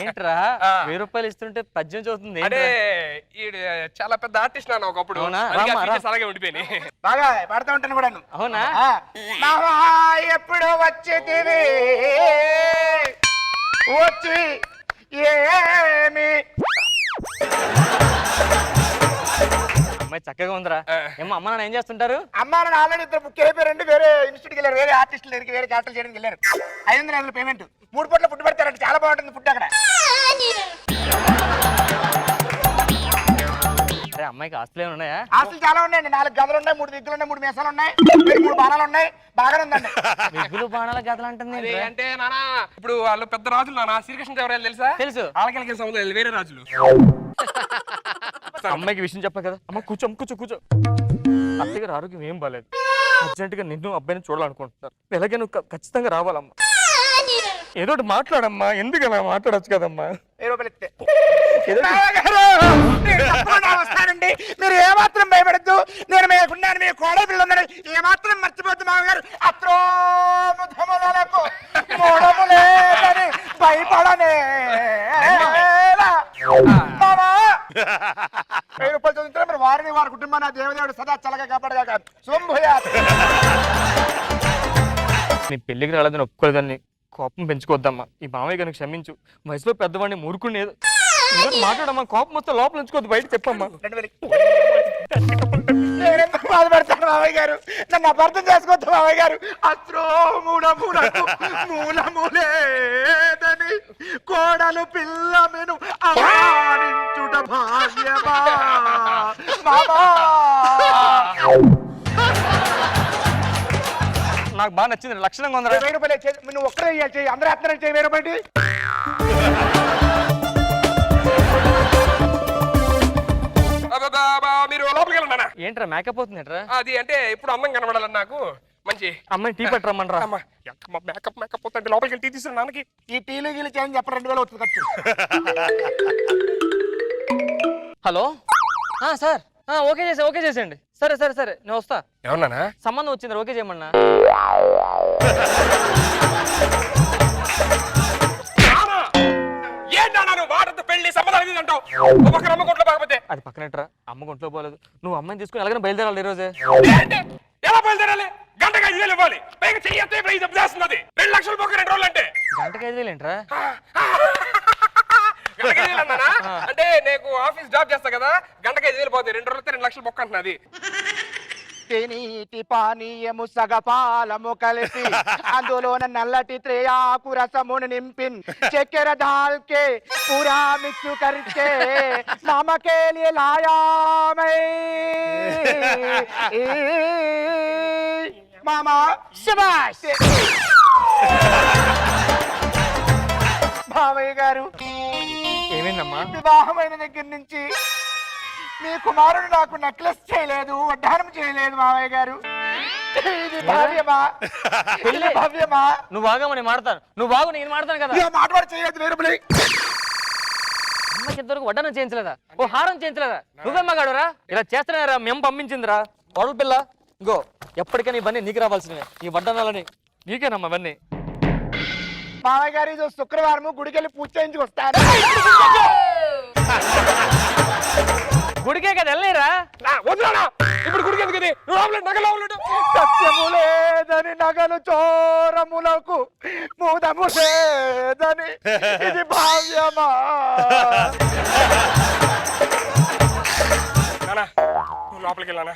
ఏంట్రా 1000 రూపాయలు ఇస్తుంటే పద్యం చదువుతుంది? అంటే ఈడు చాలా పెద్ద ఆర్టిస్ట్ నాన్న ఒకప్పుడు. అవునా? అలాగే ఉండిపోయి బాగా పాడుతూ ఉంటాను కూడా. అవునా? ఎప్పుడు వచ్చేది వచ్చి ఏమి అమ్మాయి చక్కగా ఉందిరా. ఏమో అమ్మ నాన్న ఏం చేస్తుంటారు? అమ్మ నాన్న ఆల్రెడీ ఇద్దరు బుక్ అయిపోయారండి. వేరే ఇన్స్టిట్యూట్కి వెళ్ళారు, వేరే ఆర్టిస్టులు దగ్గరికి, వేరే క్యారెక్టర్ చేయడానికి వెళ్ళారు. 500 పేమెంట్, 3 పూట్ల ఫుడ్ పెడతారంటే చాలా బాగుంటుంది ఫుడ్ అక్కడ. అరే అమ్మాయికి ఆస్తులు ఏమైనా ఉన్నాయా? ఆస్తులు చాలా ఉన్నాయండి. 4 గదులు ఉన్నాయి, 3 దిగ్గులు ఉన్నాయి, 3 మేసాలు ఉన్నాయి, 3 బాణాలు ఉన్నాయి. బాగానే ఉందండి. విగ్గులు బాణాల గదలు అంటుంది. అంటే నానా ఇప్పుడు వాళ్ళు పెద్ద రాజులు నాన్న. శ్రీకృష్ణ దేవరాయలు తెలుసా? తెలుసు. ఆలకెళ్ళకి సముద్రం వేరే రాజులు. అమ్మాయికి విషయం చెప్పా కదా. అమ్మ కూర్చో అత్తయ్య గారు ఆరోగ్యం ఏం బాలేదు. అర్జెంటుగా నిన్ను అబ్బాయిని చూడాలనుకుంటున్నారు. ఎలాగే నువ్వు ఖచ్చితంగా రావాలమ్మా. ఏదో ఒకటి మాట్లాడమ్మా. ఎందుకు అలా మాట్లాడచ్చు కదమ్మా. 1000 రూపాయలు ఇస్తే వస్తానండి. మీరు ఏమాత్రం భయపడద్దు. నేను మీకున్నాను, మీ కోడ పిల్లలు ఉన్నారు. ఏమాత్రం మర్చిపోద్దు మామగారు. అత్రోములకు మూడము లేదని భయపడనే. 1000 రూపాయలు చదువుతారు. మరి వారిని వారి కుటుంబాన్ని ఆ దేవదేవుడు సదా చల్లగా కాపాడగా. శుభంభూయా. నీ పెళ్లికి రాలేదని ఒప్పుకోలేదని కోపం పెంచుకోవద్దమ్మా. ఈ మామయ్య గారిని క్షమించు. వయసులో పెద్దవాడిని మూరుకుని ఏదో మాట్లాడమ్మా. కోపం వస్తే లోపల ఉంచుకోవద్దు, బయట చెప్పమ్మా. నేనెందుకు బాధపడతాను మామయ్య గారు? నన్ను అపార్థం చేసుకోవద్దు మామయ్య గారు. మూలములేదని కోడలు పిల్లమెను అమానించుట భాగ్యమా మామా. నాకు బాగా నచ్చింది. లక్షణంగా ఉందా? 1000 రూపాయలు నువ్వు ఒక్కడే చేయి, అందరూ అత్తనే చేయి. 1000 రూపాయలు మీరు లోపలికి వెళ్ళండి. ఏంట్రా మేకప్ అవుతుంది ఏంట్రా? అది అంటే ఇప్పుడు అందం కనబడాలని నాకు మంచి అమ్మాయి టీ పట్టరమ్మనరా. మేకప్ అవుతుంటే లోపలికి వెళ్ళి టీ తీసుకుని నాన్నకి. ఈ టీలు గీలు చేయని చెప్ప 2000 అవుతుంది ఖర్చు. హలో సార్, ఓకే చేసేయండి. సరే నేను వస్తా. ఏమన్నానా? సంబంధం వచ్చింది, ఓకే చేయమన్నా. వాటితో పెళ్లి సంబంధాలు అంటావు. ఒక అమ్మ గుంట్లో బాగపోతే అది పక్కనట్రా. అమ్మ గుంట్లో పోలేదు. నువ్వు అమ్మాయిని తీసుకుని ఎలాగైనా బయలుదేరాలి ఈ రోజే. ఎలా బయలుదేరాలి? గంటకి 5,000 ఇవ్వాలి. పైగా చెయ్యి 2 లక్షలు పోక 2 రోజులు అంటే గంటకి 5,000 ఏంట్రా? అంటే నేను ఆఫీస్ జాబ్ చేస్తా కదా. గంటకి 5,000 పోతాయి. 2 రోజులతో 2 లక్షలు బొక్క అంటున్నది. నీటి పానీయము సగపాలము కలిపి అందులోన నల్లటి త్రేయాకు రసమును నింపిన్ చక్కెర దాల్కే పూరా మిక్స్ కర్కే మామకే లియే లాయామై మామా శభాష్. మామయ్య గారు, ఏమైందమ్మా? వివాహమైన దగ్గర నుంచి మీ కుమారుడు నాకు నెక్లెస్ చేయలేదు, వడ్డానం చేయలేదు మామయ్య గారు. ఇది భావ్యమా? భావ్యమా? నువ్వు బాగా నేను మాడతాను. నువ్వు బాగు నేను మాడతాను కదా. మాట్లాడి చేయలేదు. 1000 రూపాయలు ఇంతవరకు వడ్డానం చేయించలేదా? ఓ హారం చేయించలేదా? నువ్వేమ్మా గాడురా ఇలా చేస్తున్నారా? మేము పంపించిందిరా కోడల పిల్ల. ఇంకో ఎప్పటికైనా ఇవన్నీ నీకు రావాల్సినవి, ఈ వడ్డానాలని నీకేనమ్మా ఇవన్నీ. మామయ్య గారు ఇది శుక్రవారం గుడికి వెళ్ళి పూజ చేయించుకొస్తాను. గుడికే కదా వెళ్ళలేరా? వదిలేనా ఇప్పుడు గుడికి ఎందుకు ఇది? నగలు సత్యము లేదని నగలు చోరములకు మూదము లేదని ఇది భావ్యమా? నువ్వు లోపలికి వెళ్ళానా?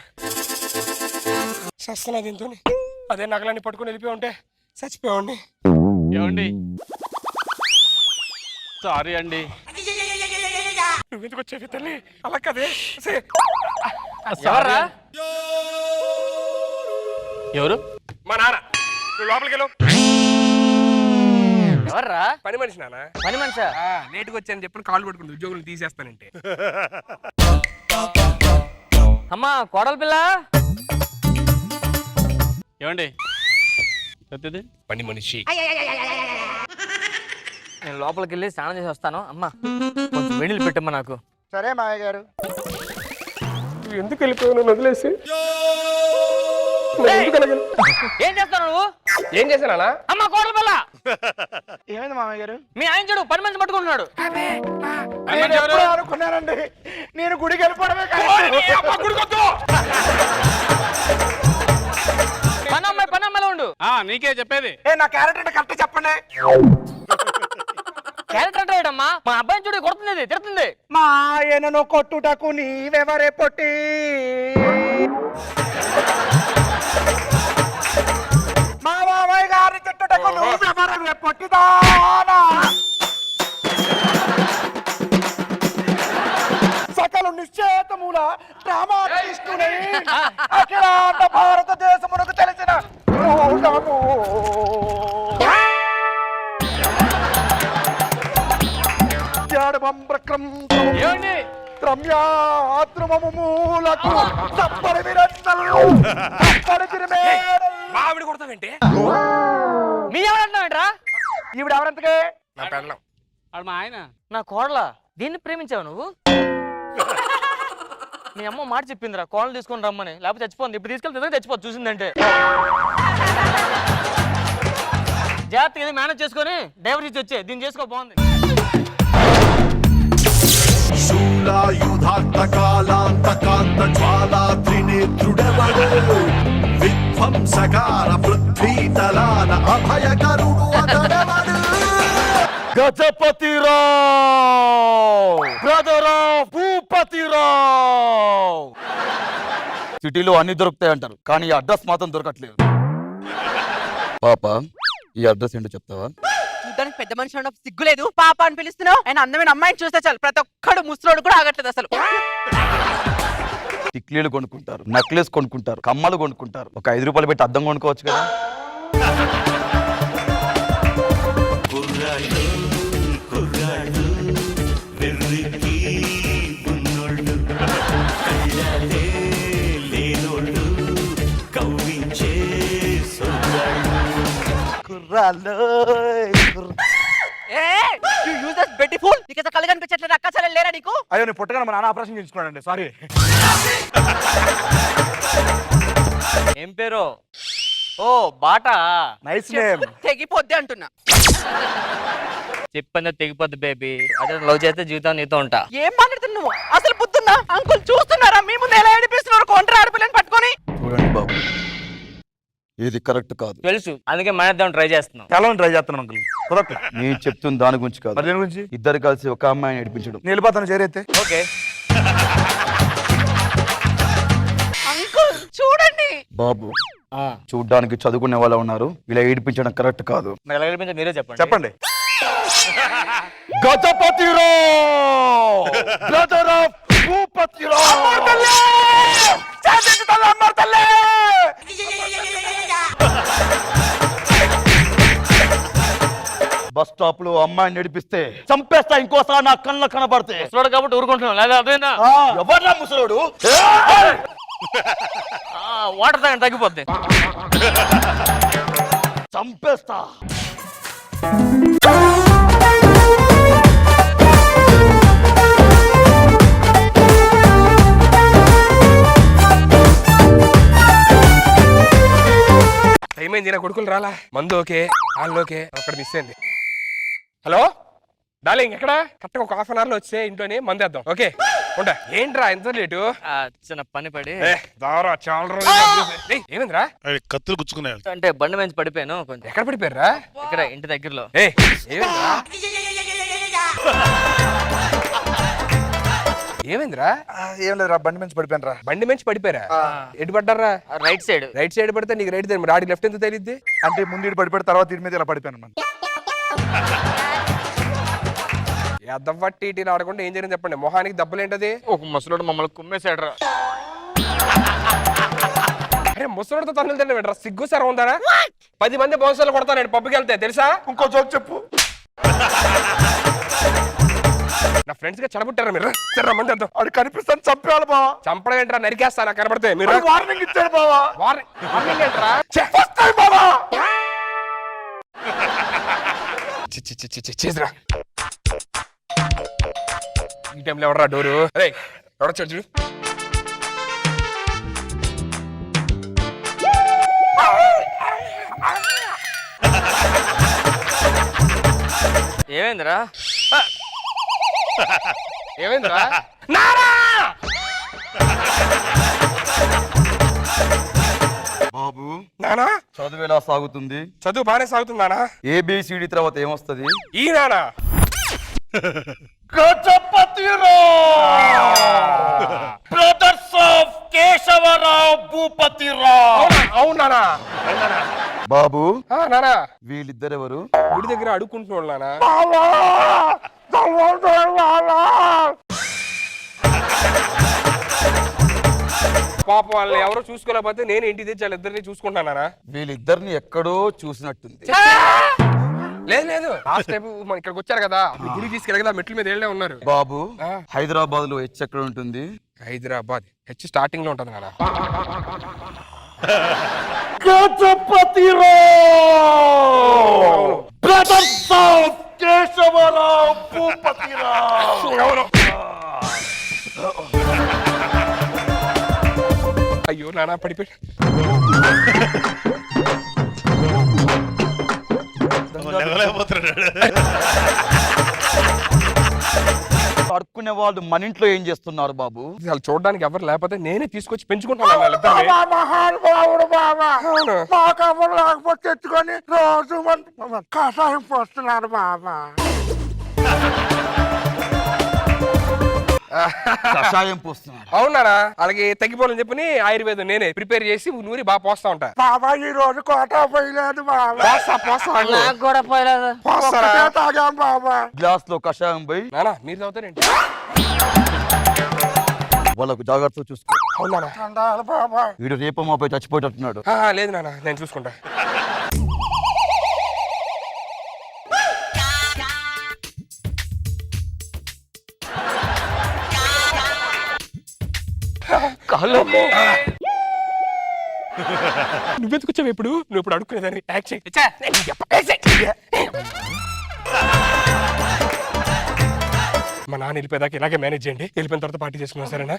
సస్తున్నా దీంతో అదే నగలన్నీ పట్టుకుని వెళ్ళిపోయి ఉంటే చచ్చిపోయావండి. ఏమండి సారీ అండి. నువ్వెందుకు వచ్చేవి తల్లి? అలా కదే. ఎవర్రా? ఎవరు? మా నాన్న. నువ్వు లోపలికి వెళ్ళు. ఎవర్రా? పని మనిషి నాన్న. పని మనిషా? లేటుగా వచ్చాను చెప్పని కాళ్ళు పట్టుకుంది ఉద్యోగులు తీసేస్తానంటే. అమ్మా కోడల పిల్ల. ఏమండి పని మనిషి. నేను లోపలికి వెళ్ళి స్నానం చేసి వస్తాను. అమ్మా కొంచెం వెన్నీళ్ళు పెట్టమ్మా నాకు. సరే మామయ్య గారు. నువ్వు ఎందుకు వెళ్ళిపోయావు నన్ను వదిలేసి? ఏం చేస్తావు నువ్వు? ఏం చేశానా? అమ్మా కోడల పిల్ల. ఏమైంది మామయ్య గారు? మీ ఆయన చూడు పని మనిషి పట్టుకుంటున్నాడు. నేను ఎప్పుడో అనుకున్నానండి, నేను గుడికి వెళ్ళిపోవడమే పనమ్మాయిలో ఉండు. నీకే చెప్పేది. నా క్యారెక్టర్ కరెక్ట్ చెప్పండి. క్యారెక్టర్ ఏంటమ్మా? మా అబ్బాయిని చూడు కొడుతుంది, తిడుతుంది. మా ఆయనను కొట్టుటకు నీవెవరే పొట్టి? మా మామయ్య గారిని తిట్టుటకు నువ్వెవరే పొట్టిదానా? సకలు నిశ్చేతముల డ్రామాటిస్టుని అఖిలాండ భారతదేశమునకు తెలిసిన మౌనము. ఏమండి మావిడి కొడతావేంటి? మీ ఎవరంటున్నావేంట్రా? ఈవిడ ఎవరంతకే? నా పెళ్ళం. ఆడు మా ఆయన. నా కోడల. దీన్ని ప్రేమించావు నువ్వు? మీ అమ్మ మాట చెప్పిందిరా కోడలు తీసుకొని రమ్మని, లేకపోతే చచ్చిపోతుంది. ఇప్పుడు తీసుకెళ్తే నిజంగా చచ్చిపోతుంది చూసిందంటే. జాగ్రత్తగా ఏదో మేనేజ్ చేసుకొని డ్రైవర్ ఇచ్చి వచ్చే దీన్ని చేసుకో, బాగుంది. శూలాయుధాంతకాలాంతకాంత జ్వాలా త్రినేత్రుడెవడు విధ్వంసకార పృథ్వీతలాన అభయకరుడు అతడెవడు గజపతిరావ్ బ్రదర్ ఆఫ్ భూపతిరావ్. సిటీలో అన్ని దొరుకుతాయి అంటారు, కానీ ఈ అడ్రస్ మాత్రం దొరకట్లేదు. పాప ఈ అడ్రస్ ఏంటో చెప్తావా? చూడడానికి పెద్ద మనిషి ఉన్న సిగ్గులేదు, పాప అని పిలుస్తున్నావు. ఆయన అందమైన అమ్మాయిని చూస్తే చాలు ప్రతి ఒక్కడు ముసలోడు కూడా ఆగట్లేదు అసలు. టిక్లీలు కొనుక్కుంటారు, నక్లెస్ కొనుక్కుంటారు, కమ్మలు కొనుక్కుంటారు. ఒక 5 రూపాయలు పెట్టి అద్దం కొనుక్కోవచ్చు కదా. కళ్ళు కనిపించట్లేదు. అక్క చెల్లెలు లేరా నీకు? అయ్యో నేను పుట్టగానే మా నాన్న ఆపరేషన్ చేయించుకున్నానండి, సారీ. ఏం పేరు? Oh Bata. Nice name. తెగిపోద్ది అంటున్నా. చెప్పండి తెగిపోద్ది బేబీ. అదే లవ్ చేస్తే జీవితం నీతో ఉంటా. ఏం మాట్లాడుతున్నావు నువ్వు? అసలు బుద్ధున్నా? అంకుల్ చూస్తున్నారా మీ ముందు ఎలా ఏడిపిస్తున్నారు కొంటరా ఆడపిల్లని పట్టుకొని? చూడండి బాబు, ఇది కరెక్ట్ కాదు. తెలుసు, అందుకే మానేద్దాం ట్రై చేస్తున్నాం. చాలా ట్రై చేస్తున్నాను అంకుల్. కుదరట్లే. నేను చెప్తుంది దాని గురించి కాదు. మరి దేని గురించి? ఇద్దరు కలిసి ఒక అమ్మాయిని నడిపించడం. నేను వెళ్ళిపోతాను చేరైతే. ఓకే అంకుల్ చూడండి. బాబు చూడ్డానికి చదువుకునే వాళ్ళు ఉన్నారు, ఇలా ఏడిపించడం కరెక్ట్ కాదు. ఎలా ఏడిపించాలో మీరే చెప్పండి. చెప్పండి. గజపతిరావ్ బ్రదర్ ఆఫ్ భూపతిరావ్. బస్ స్టాప్ లో అమ్మాయిని నడిపిస్తే చంపేస్తా ఇంకోసారి నా కళ్ళ కనబడితే. ముసలోడు కాబట్టి ఊరుకుంటున్నాం, లేదా అదేనా? ఎవరా ముసలోడు? వాటర్ తాగండి తగ్గిపోద్ది. చంపేస్తా. ఏమైంది? నా కొడుకులు రాలా? మందు ఓకే, వాళ్ళు ఓకే, అక్కడ మిస్ అయింది. హలో డార్లింగ్, ఎక్కడ? కరెక్ట్గా ఒక 1/2 అవర్లో వచ్చే ఇంట్లోనే మందేద్దాం. ఓకే ఉంటా. ఏంట్రా ఎంత లేటు? చిన్న పని పడి దారా చాలా రోజులు. ఏమైందిరా? కత్తులు గుచ్చుకున్నాయి. అంటే బండి మంచి పడిపోయాను కొంచెం. ఎక్కడ పడిపోయారా? ఇక్కడ ఇంటి దగ్గరలో. ఏమైందిరా? ఏం లేదురా, బండి మంచి పడిపోయాను రా. బండి మంచి పడిపోయారా? ఎటు పడ్డారా? Right side. రైట్ సైడ్ పడితే నీకు రైట్ తెలియదు, ఆడికి లెఫ్ట్ ఎంత తెలియద్ది? అంటే ముందు ఇటు పడిపోయిన తర్వాత ఇటు మీద ఇలా పడిపోయాను అన్నమాట. ఎద్దవట్టి ఇటు ఆడకుండా ఏం జరిగింది చెప్పండి. మొహానికి దెబ్బలేంటది? ఒక ముసలోడు మమ్మల్ని కుమ్మేశాడు రా. అరే ముసలోడితో తన్నులు తింటే వింటరా? సిగ్గు సరం ఉందారా? 10 మంది బౌన్సర్లు కొడతానండి పబ్కి వెళ్తే, తెలుసా? ఇంకో జోక్ చెప్పు. నా ఫ్రెండ్స్ గా చెడబుట్టారా మీరు? సరే మంది అర్థం. అది కనిపిస్తాను చంపేవాళ్ళు బావా. చంపడం ఏంట్రా? నరికేస్తా నాకు కనబడితే. మీరు వార్నింగ్ ఇచ్చాడు బావా. వార్నింగ్ ఏంట్రా? బావా చేసిరా. ఈ టైంలో ఎవడరా డోరు? అరే ఎవడొచ్చాడు చూడు. ఏమైందిరా? ఏమైందిరా? నారా! బాబు నానా చదువు ఎలా సాగుతుంది? చదువు బాగానే సాగుతుంది నానా. ABCD తర్వాత ఏమొస్తుంది? ఈ నానా బ్రదర్స్ ఆఫ్ కేశవరావు భూపతిరావు. అవునా బాబు నానా? వీళ్ళిద్దరెవరు? గుడి దగ్గర అడుక్కుంటున్నాడు నానా. పాప వాళ్ళని ఎవరో చూసుకోలేకపోతే నేను ఇంటికి తెచ్చి వాళ్ళిద్దరిని చూసుకుంటానా. వీళ్ళిద్దరిని ఎక్కడో చూసినట్టుంది. లేదు లేదు, లాస్ట్ టైం మన ఇక్కడికి వచ్చారు కదా, గుడి తీసుకెళ్ళి కదా మెట్ల మీద వెళ్ళే ఉన్నారు. బాబు హైదరాబాద్ లో హెచ్ ఎక్కడ ఉంటుంది? హైదరాబాద్ హెచ్ స్టార్టింగ్ లో ఉంటుంది నాన్న. అయ్యో నానా పడిపోయి అడుక్కునే వాళ్ళు మన ఇంట్లో ఏం చేస్తున్నారు బాబు? వాళ్ళు చూడడానికి ఎవరు లేకపోతే నేనే తీసుకొచ్చి పెంచుకుంటాను వాళ్ళిద్దరిని. లేకపోతే తెచ్చుకొని రోజు కషాయం పోస్తున్నారు బాబా. కషాయం పోస్తున్నారు? అవునారా? అలాగే తగ్గిపోవాలని చెప్పని ఆయుర్వేదం నేనే ప్రిపేర్ చేసి నూరి బాగా పోస్తా ఉంటా. బాబా ఈ రోజు కోట పోయలేదు బాబా. నాకు కూడా పోయలేదు. తాగాం బాబా. గ్లాస్ లో కషాయం పోయి నానా మీరు చదువుతారేంటి? వాళ్ళకు జాగ్రత్తగా చూసుకో. అవునా బాబా? వీడు రేపు మాపై చచ్చిపోయేటట్టున్నాడు. లేదు నానా నేను చూసుకుంటా. నువ్వెందుకొచ్చావు ఇప్పుడు? నువ్వు ఇప్పుడు అడుక్కునేదాన్ని యాక్ట్ చేయి. మా నాన్న వెళ్ళిపోయేదాకా ఇలాగే మేనేజ్ చేయండి. వెళ్ళిపోయిన తర్వాత పార్టీ చేసుకున్నాం సరేనా?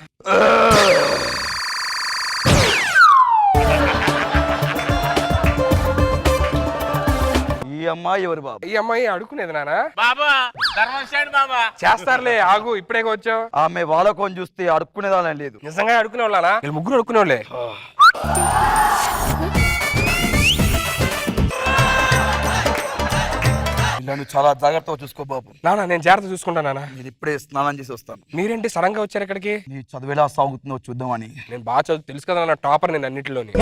ఈ అమ్మాయి ఎవరు బాబు? ఈ అమ్మాయి అడుక్కునేది నానా. బాబా ధర్మశాడు బాబా. చేస్తారులే ఆగు, ఇప్పుడే వచ్చావు. ఆమె వాళ్ళకొని చూస్తే అడుక్కునేదాని లేదు. నిజంగా అడుక్కునే వాళ్ళనా? వీళ్ళు ముగ్గురు అడుక్కునే వాళ్ళే. నన్ను చాలా జాగ్రత్తగా చూసుకో బాబు. నానా నేను జాగ్రత్త చూసుకుంటా నానా. నేను ఇప్పుడే స్నానం చేసి వస్తాను. మీరేంటి సడన్ గా వచ్చారు ఇక్కడికి? నీ చదువు ఎలా సాగుతుందో చూద్దామని. నేను బాగా చదువు తెలుసు కదా నా టాపర్ నేను అన్నిటిలోని.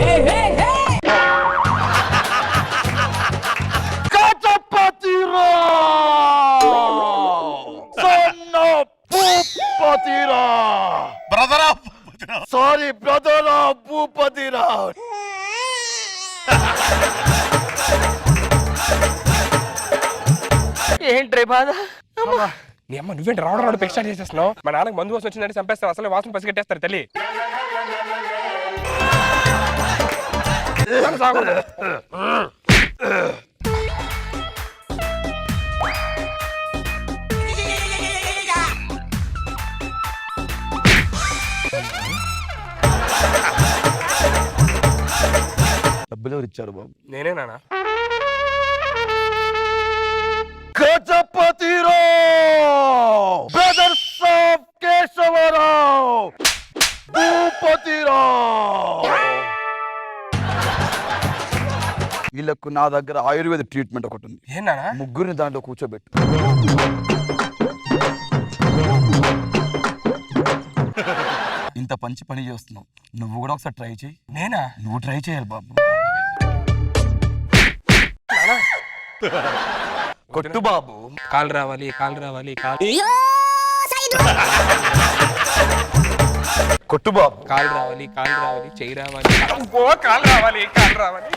Sorry brother of Bhupathirao. ఏంట్రీ బాధ? నీ అమ్మ నువ్వేంటి రావడం రావడం ఎక్స్ట్రా చేసేస్తున్నావు? మా నాన్నకి మందు వాసన వచ్చిందంటే చంపేస్తారు. అసలు వాసన పసిగట్టేస్తారు తల్లి. డబ్బులు ఎవరు ఇచ్చారు బాబు? నేనే నాన్న. గజపతిరావ్ బ్రదర్స్ ఆఫ్ కేశవరావు భూపతిరావ్. వీళ్ళకు నా దగ్గర ఆయుర్వేద ట్రీట్మెంట్ ఒకటి ఉంది. ఏనా? ముగ్గురిని దాంట్లో కూర్చోబెట్టు. ఇంత మంచి పని చేస్తున్నావు, నువ్వు కూడా ఒకసారి ట్రై చేయి. నేనా? నువ్వు ట్రై చేయాలి బాబు. కొట్టు బాబు. కాలు రావాలి, కాలు రావాలి, కాలు కొట్టు బాబు. కాలు రావాలి, కాలు రావాలి, చెయ్యి రావాలి, అబ్బో కాలు రావాలి, కాలు రావాలి.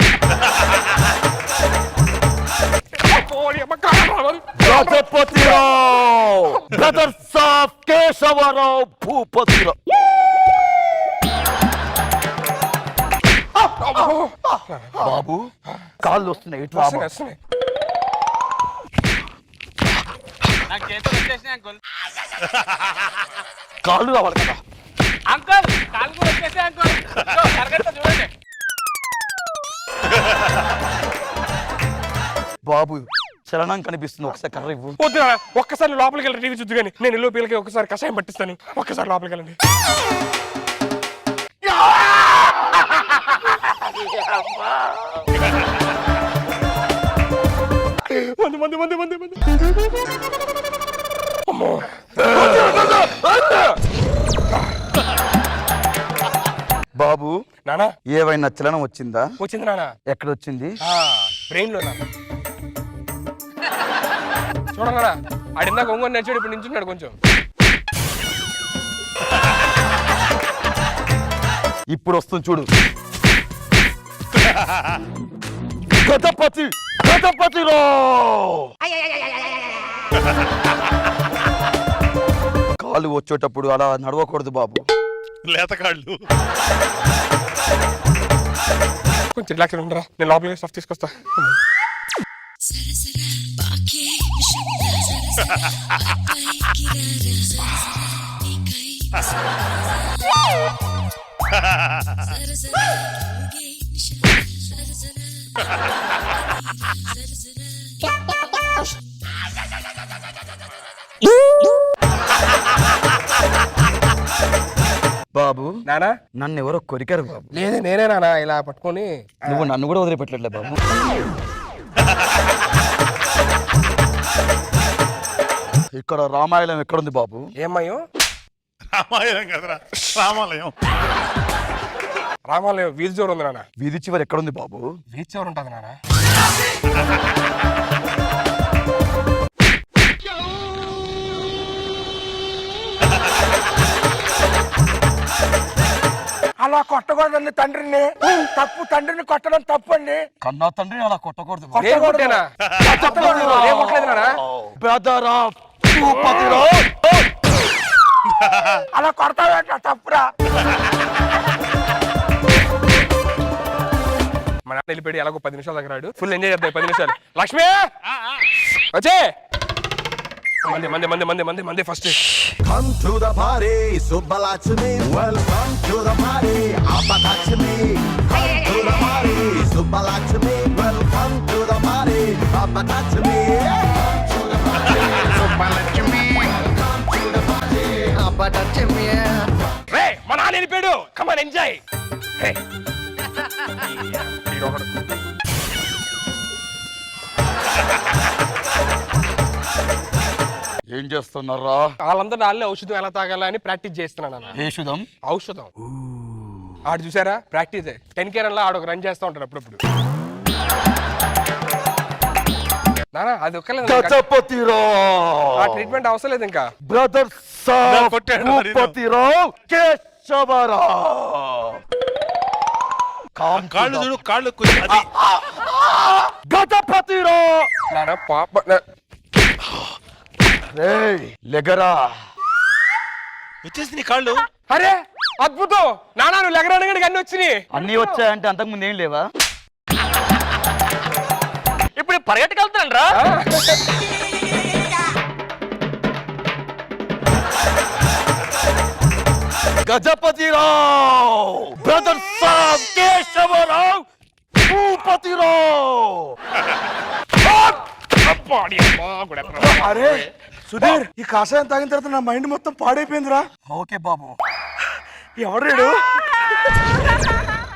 అబ్బో, ఏమ్మ కాలు రావాలి. గజపతిరావ్ బ్రదర్స్ ఆఫ్ కేశవరావు భూపతిరావు. బాబు కాళ్ళు వస్తున్నాయి, ఇటు రా బాబు. వస్తున్నాయి. నాకు చేతులు వచ్చేసినాయి అంకుల్. కాళ్ళు రావాలి కదా. అంకుల్ కాలు కూడా వచ్చేసాయి అంకుల్. కరెక్ట్గా చూడండి. బాబు చలనం కనిపిస్తుంది, ఒకసారి కర్ర ఇవ్వు. వద్దు నాన్న, ఒక్కసారి లోపలికి వెళ్ళి టీవీ చూద్దు కానీ నేను ఇల్లు పిల్లకి ఒకసారి కషాయం పట్టిస్తాను. ఒక్కసారి లోపలికి వెళ్ళండి. మంది మంది మంది మంది మంది. అమ్మో. బాబు నానా ఏవైనా చలనం వచ్చిందా? వచ్చింది నానా. ఎక్కడ వచ్చింది? బ్రెయిన్ లో నాన్న. చూడనా ఆడిందాక ఒంగొని నడిచాడు, ఇప్పుడు నించున్నాడు కొంచెం. ఇప్పుడు వస్తుంది చూడు. గజపతి గజపతిరావ్. కాలు వచ్చేటప్పుడు అలా నడవకూడదు బాబు. లేత కాళ్ళు. కొంచెం రిలాక్స్ ఉండరా, నేను లోపలికి స్టఫ్ తీసుకొస్తా. బాబు నానా నన్ను ఎవరో కొరికారు బాబు. లేదే నేనే నానా ఇలా పట్టుకొని. నువ్వు నన్ను కూడా వదిలిపెట్టలే బాబు. ఇక్కడ రామాయణం ఎక్కడుంది బాబు? ఏమయ్యో? రామాయణం కదరా, రామాలయం. రామాలయం వీధి చివరి ఉంది నాన్న. వీధి చివరి ఎక్కడుంది బాబు? వీధి చివరి ఉంటుంది నాన్న. అలా కొట్టకూడదండి తండ్రిని. తప్పు, తండ్రిని కొట్టడం తప్పండి. కన్నా తండ్రిని అలా కొట్టకూడదు బాబు. నేను కొట్టానా? నేను కొట్టలేదు నాన్న. Brother of Bhupathirao. అలా కొడతావేంట, తప్పురా. మా నాన్న వెళ్ళిపోయి ఎలాగో 10 నిమిషాలు దగ్గర రాడు. ఫుల్ ఎంజాయ్ చేద్దాం 10 నిమిషాలు. లక్ష్మి వచ్చే. మంది మంది మంది మంది మంది మంది first. Come to the party, Subbalakshmi. Welcome to the party, Abbalakshmi. Come to the party, Subbalakshmi. Welcome to the party, Abbalakshmi. Come to the party, Subbalakshmi. Come to the party, Abbalakshmi. రే మా నాన్న వెళ్ళిపోయాడు. కమాన్ enjoy. ఏం చేస్తున్నారా? వాళ్ళందరూ నాళ్ళే ఔషధం ఎలా తాగాలా అని practice చేస్తున్నాను అన్న. ఔషధం ఔషధం ఆడు చూసారా ప్రాక్టీస్ 10K రన్ లా ఆడు ఒక రన్ చేస్తూ ఉంటాడు అప్పుడప్పుడు. నానా అది ఒక్కలేదు, గజపతిరావ్. ఆ ట్రీట్మెంట్ అవసరం లేదు ఇంకా. Brothers of Bhupathirao Keshavarao. కాళ్ళు చూడు, కాళ్ళు అది. గజపతిరావ్. నానా పాప లెగరా. వచ్చేసి నీ కాళ్ళు. అరే అద్భుతం నానా, నువ్వు లెగరడానికి అన్ని వచ్చినాయి. అన్ని వచ్చాయంటే అంతకు ముందు ఏం లేవా? ఇప్పుడు పరిగెట్టుకెళ్తాను రా. గజపతిరావ్ బ్రదర్స్ ఆఫ్ కేశవరావ్ అరే సుధీర్, ఈ కాషాయం తాగిన తర్వాత నా మైండ్ మొత్తం పాడైపోయిందిరా. ఓకే బాబు, ఎవడు